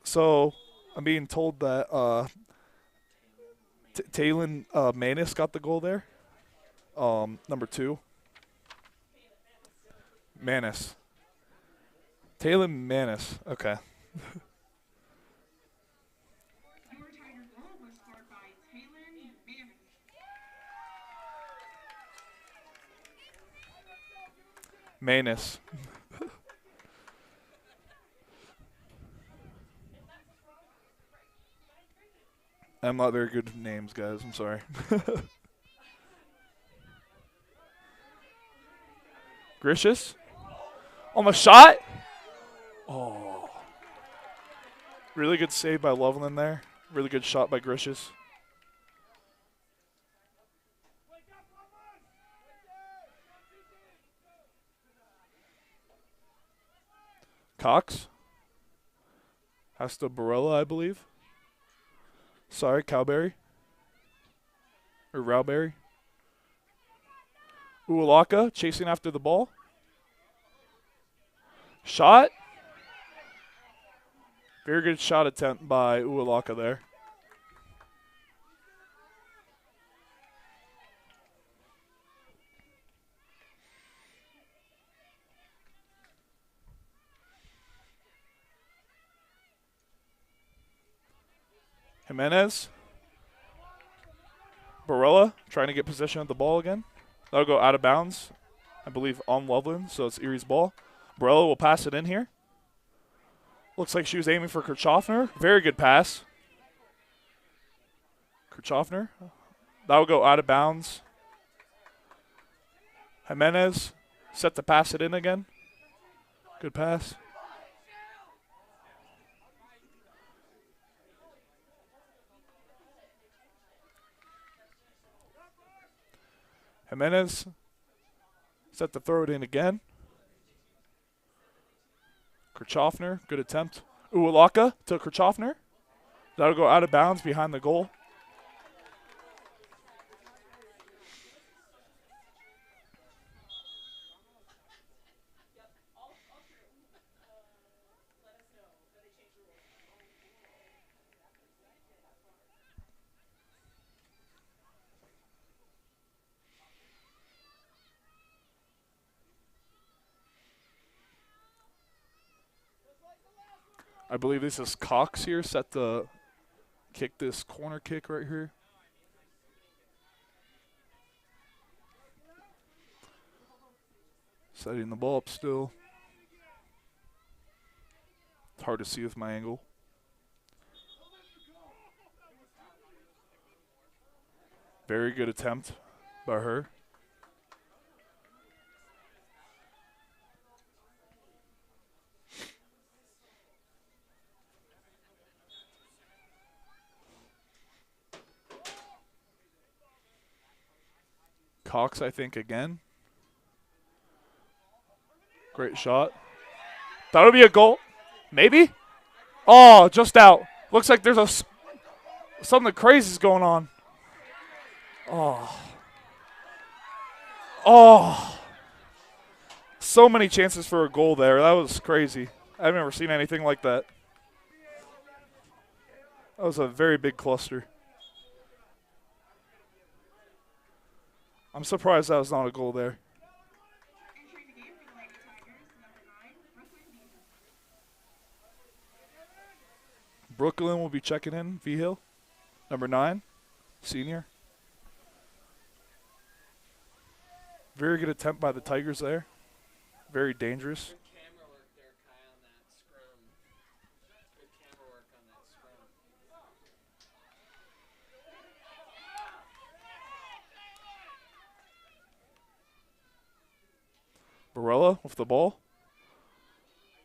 So I'm being told that Talon Manis got the goal there. Number 2. Manis. Talon Manis. Okay. Manis. I'm not very good with names, guys. I'm sorry. Gracious. On the shot. Oh. Really good save by Loveland there. Really good shot by Gracious. Cox. Has to Barella, I believe. Sorry, Cowberry. Or Rowberry. Ualaka chasing after the ball. Shot. Very good shot attempt by Ualaka there. Jimenez. Barella trying to get possession of the ball again. That'll go out of bounds, I believe, on Loveland, so it's Erie's ball. Barella will pass it in here. Looks like she was aiming for Kirchhoffner. Very good pass. Kirchhoffner. That will go out of bounds. Jimenez set to pass it in again. Good pass. Jimenez set to throw it in again. Kirchhoffner, good attempt. Ualaka to Kirchhoffner. That'll go out of bounds behind the goal. I believe this is Cox here, set to kick this corner kick right here. Setting the ball up still. It's hard to see with my angle. Very good attempt by her. Cox, I think, again. Great shot. That'll be a goal. Maybe? Oh, just out. Looks like there's something crazy is going on. Oh. Oh. So many chances for a goal there. That was crazy. I've never seen anything like that. That was a very big cluster. I'm surprised that was not a goal there. Brooklyn will be checking in. V-Hill, number 9, senior. Very good attempt by the Tigers there. Very dangerous. Good camera work there, Kai, on that scrum. Good camera work on that scrum. Barella with the ball.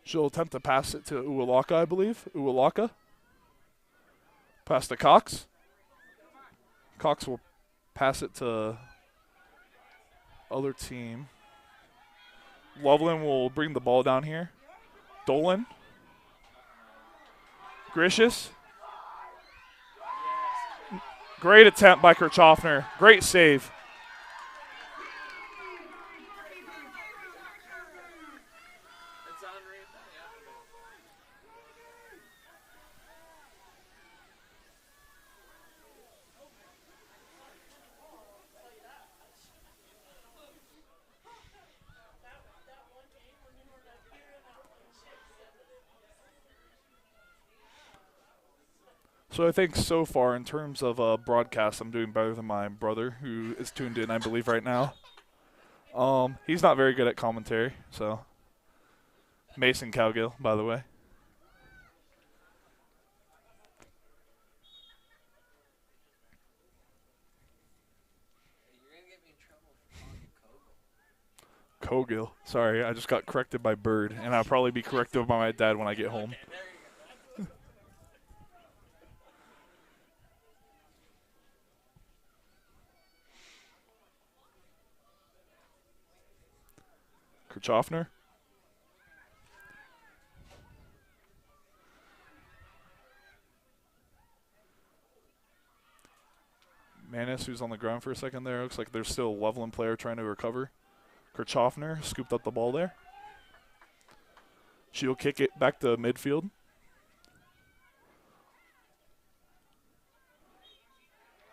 She'll attempt to pass it to Uwalaka, I believe. Uwalaka. Pass to Cox. Cox will pass it to other team. Loveland will bring the ball down here. Dolan. Gricius. Great attempt by Kirchhoffner. Great save. It's on replay. So I think so far in terms of broadcast, I'm doing better than my brother, who is tuned in, I believe, right now. He's not very good at commentary, so. Mason Cowgill, by the way. You're going to get me in trouble for calling you Cogill. Sorry, I just got corrected by Bird, and I'll probably be corrected by my dad when I get home. Okay, there you go. Kirchhoffner. Manis, who's on the ground for a second there. Looks like there's still a Loveland player trying to recover. Kirchhoffner scooped up the ball there. She'll kick it back to midfield.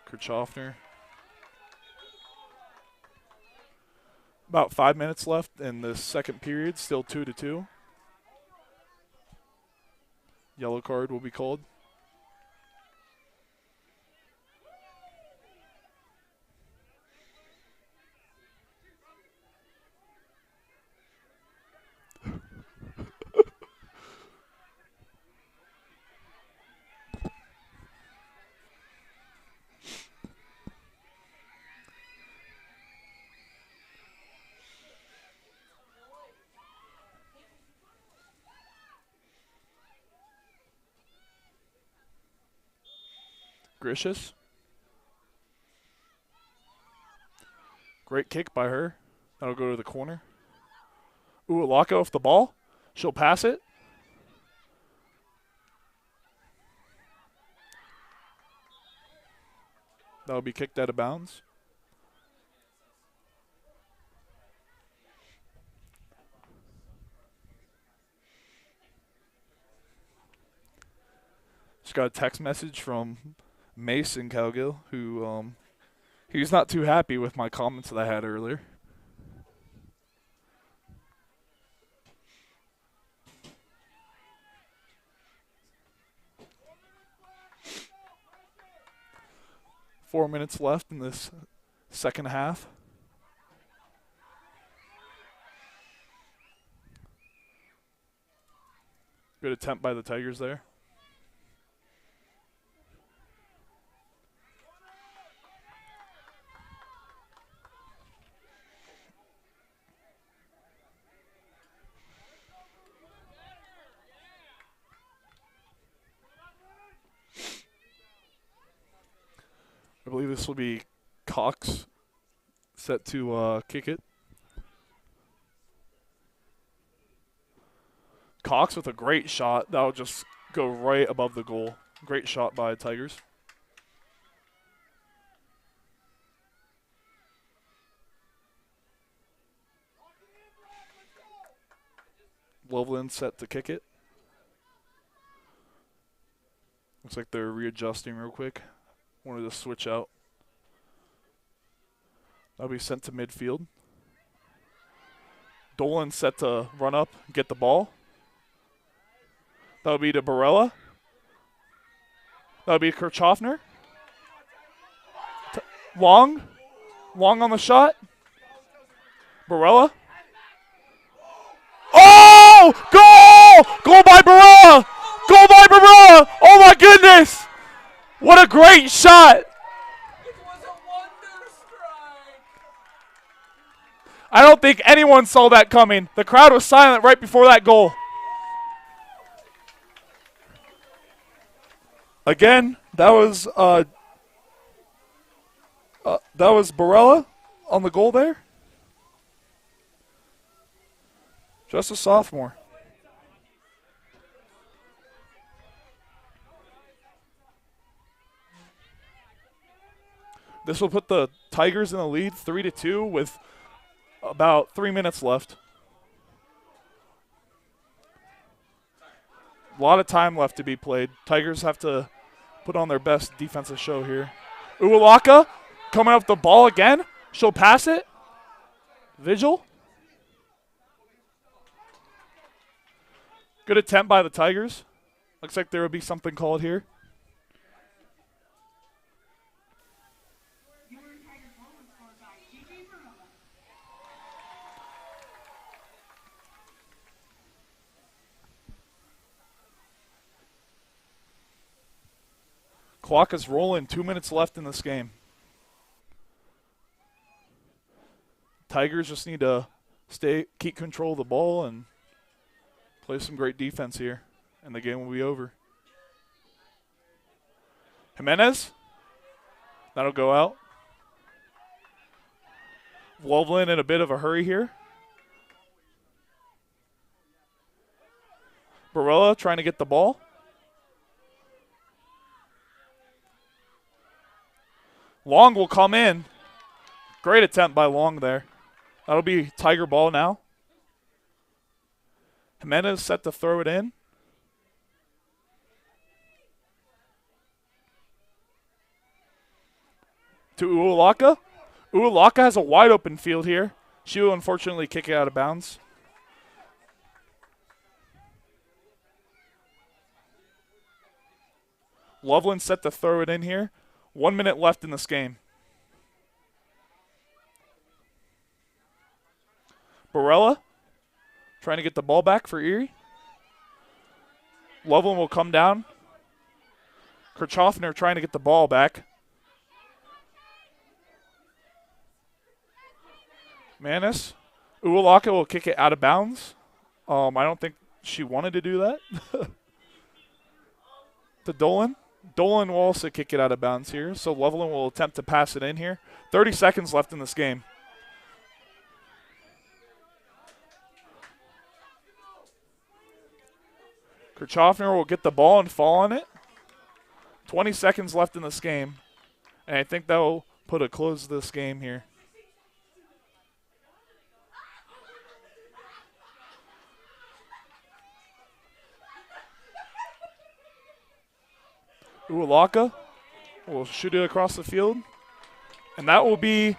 Kirchhoffner. About 5 minutes left in the second period, still 2-2. Yellow card will be called. Gricius. Great kick by her. That'll go to the corner. Uwalaka with the ball. She'll pass it. That'll be kicked out of bounds. Just got a text message from Mason Cowgill, who he was not too happy with my comments that I had earlier. Four minutes left in this second half. Good attempt by the Tigers there. I believe this will be Cox set to kick it. Cox with a great shot. That'll just go right above the goal. Great shot by Tigers. Loveland set to kick it. Looks like they're readjusting real quick. Wanted to switch out. That'll be sent to midfield. Dolan set to run up, get the ball. That'll be to Barella. That'll be Kirchhoffner. Long. Long on the shot. Barella. Oh! Goal! Goal by Barella! Goal by Barella! Oh my goodness! What a great shot! I don't think anyone saw that coming. The crowd was silent right before that goal. Again, that was Barella on the goal there. Just a sophomore. This will put the Tigers in the lead 3-2 with about 3 minutes left. A lot of time left to be played. Tigers have to put on their best defensive show here. Uwalaka coming up the ball again. She'll pass it. Vigil. Good attempt by the Tigers. Looks like there will be something called here. Clock is rolling. 2 minutes left in this game. Tigers just need to keep control of the ball and play some great defense here, and the game will be over. Jimenez. That'll go out. Loveland in a bit of a hurry here. Barella trying to get the ball. Long will come in. Great attempt by Long there. That'll be Tiger ball now. Jimenez set to throw it in. To Uwalaka. Uwalaka has a wide open field here. She will unfortunately kick it out of bounds. Loveland set to throw it in here. 1 minute left in this game. Barella trying to get the ball back for Erie. Loveland will come down. Kirchhoffner trying to get the ball back. Manis. Uwalaka will kick it out of bounds. I don't think she wanted to do that. To Dolan. Dolan will also kick it out of bounds here, so Loveland will attempt to pass it in here. 30 seconds left in this game. Kirchhoffner will get the ball and fall on it. 20 seconds left in this game, and I think that will put a close to this game here. Uwalaka will shoot it across the field. And that will be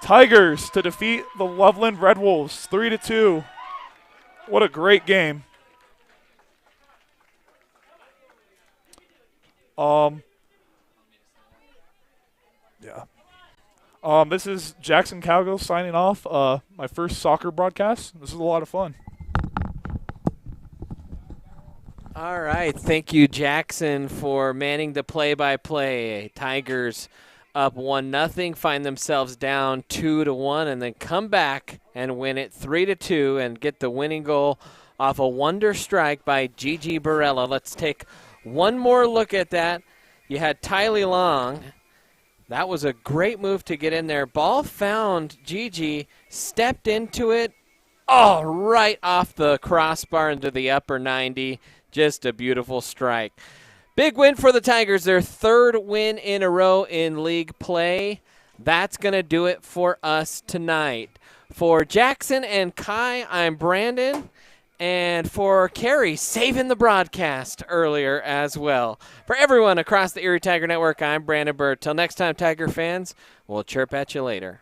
Tigers to defeat the Loveland Red Wolves 3-2. What a great game. This is Jackson Calgo signing off. My first soccer broadcast. This is a lot of fun. All right. Thank you, Jackson, for manning the play-by-play. Tigers up 1-0, find themselves down 2-1, and then come back and win it 3-2 and get the winning goal off a wonder strike by Gigi Barella. Let's take one more look at that. You had Tylee Long. That was a great move to get in there. Ball found Gigi, stepped into it. Oh, right off the crossbar into the upper 90. Just a beautiful strike. Big win for the Tigers, their third win in a row in league play. That's going to do it for us tonight. For Jackson and Kai, I'm Brandon. And for Carrie, saving the broadcast earlier as well. For everyone across the Erie Tiger Network, I'm Brandon Bird. Till next time, Tiger fans, we'll chirp at you later.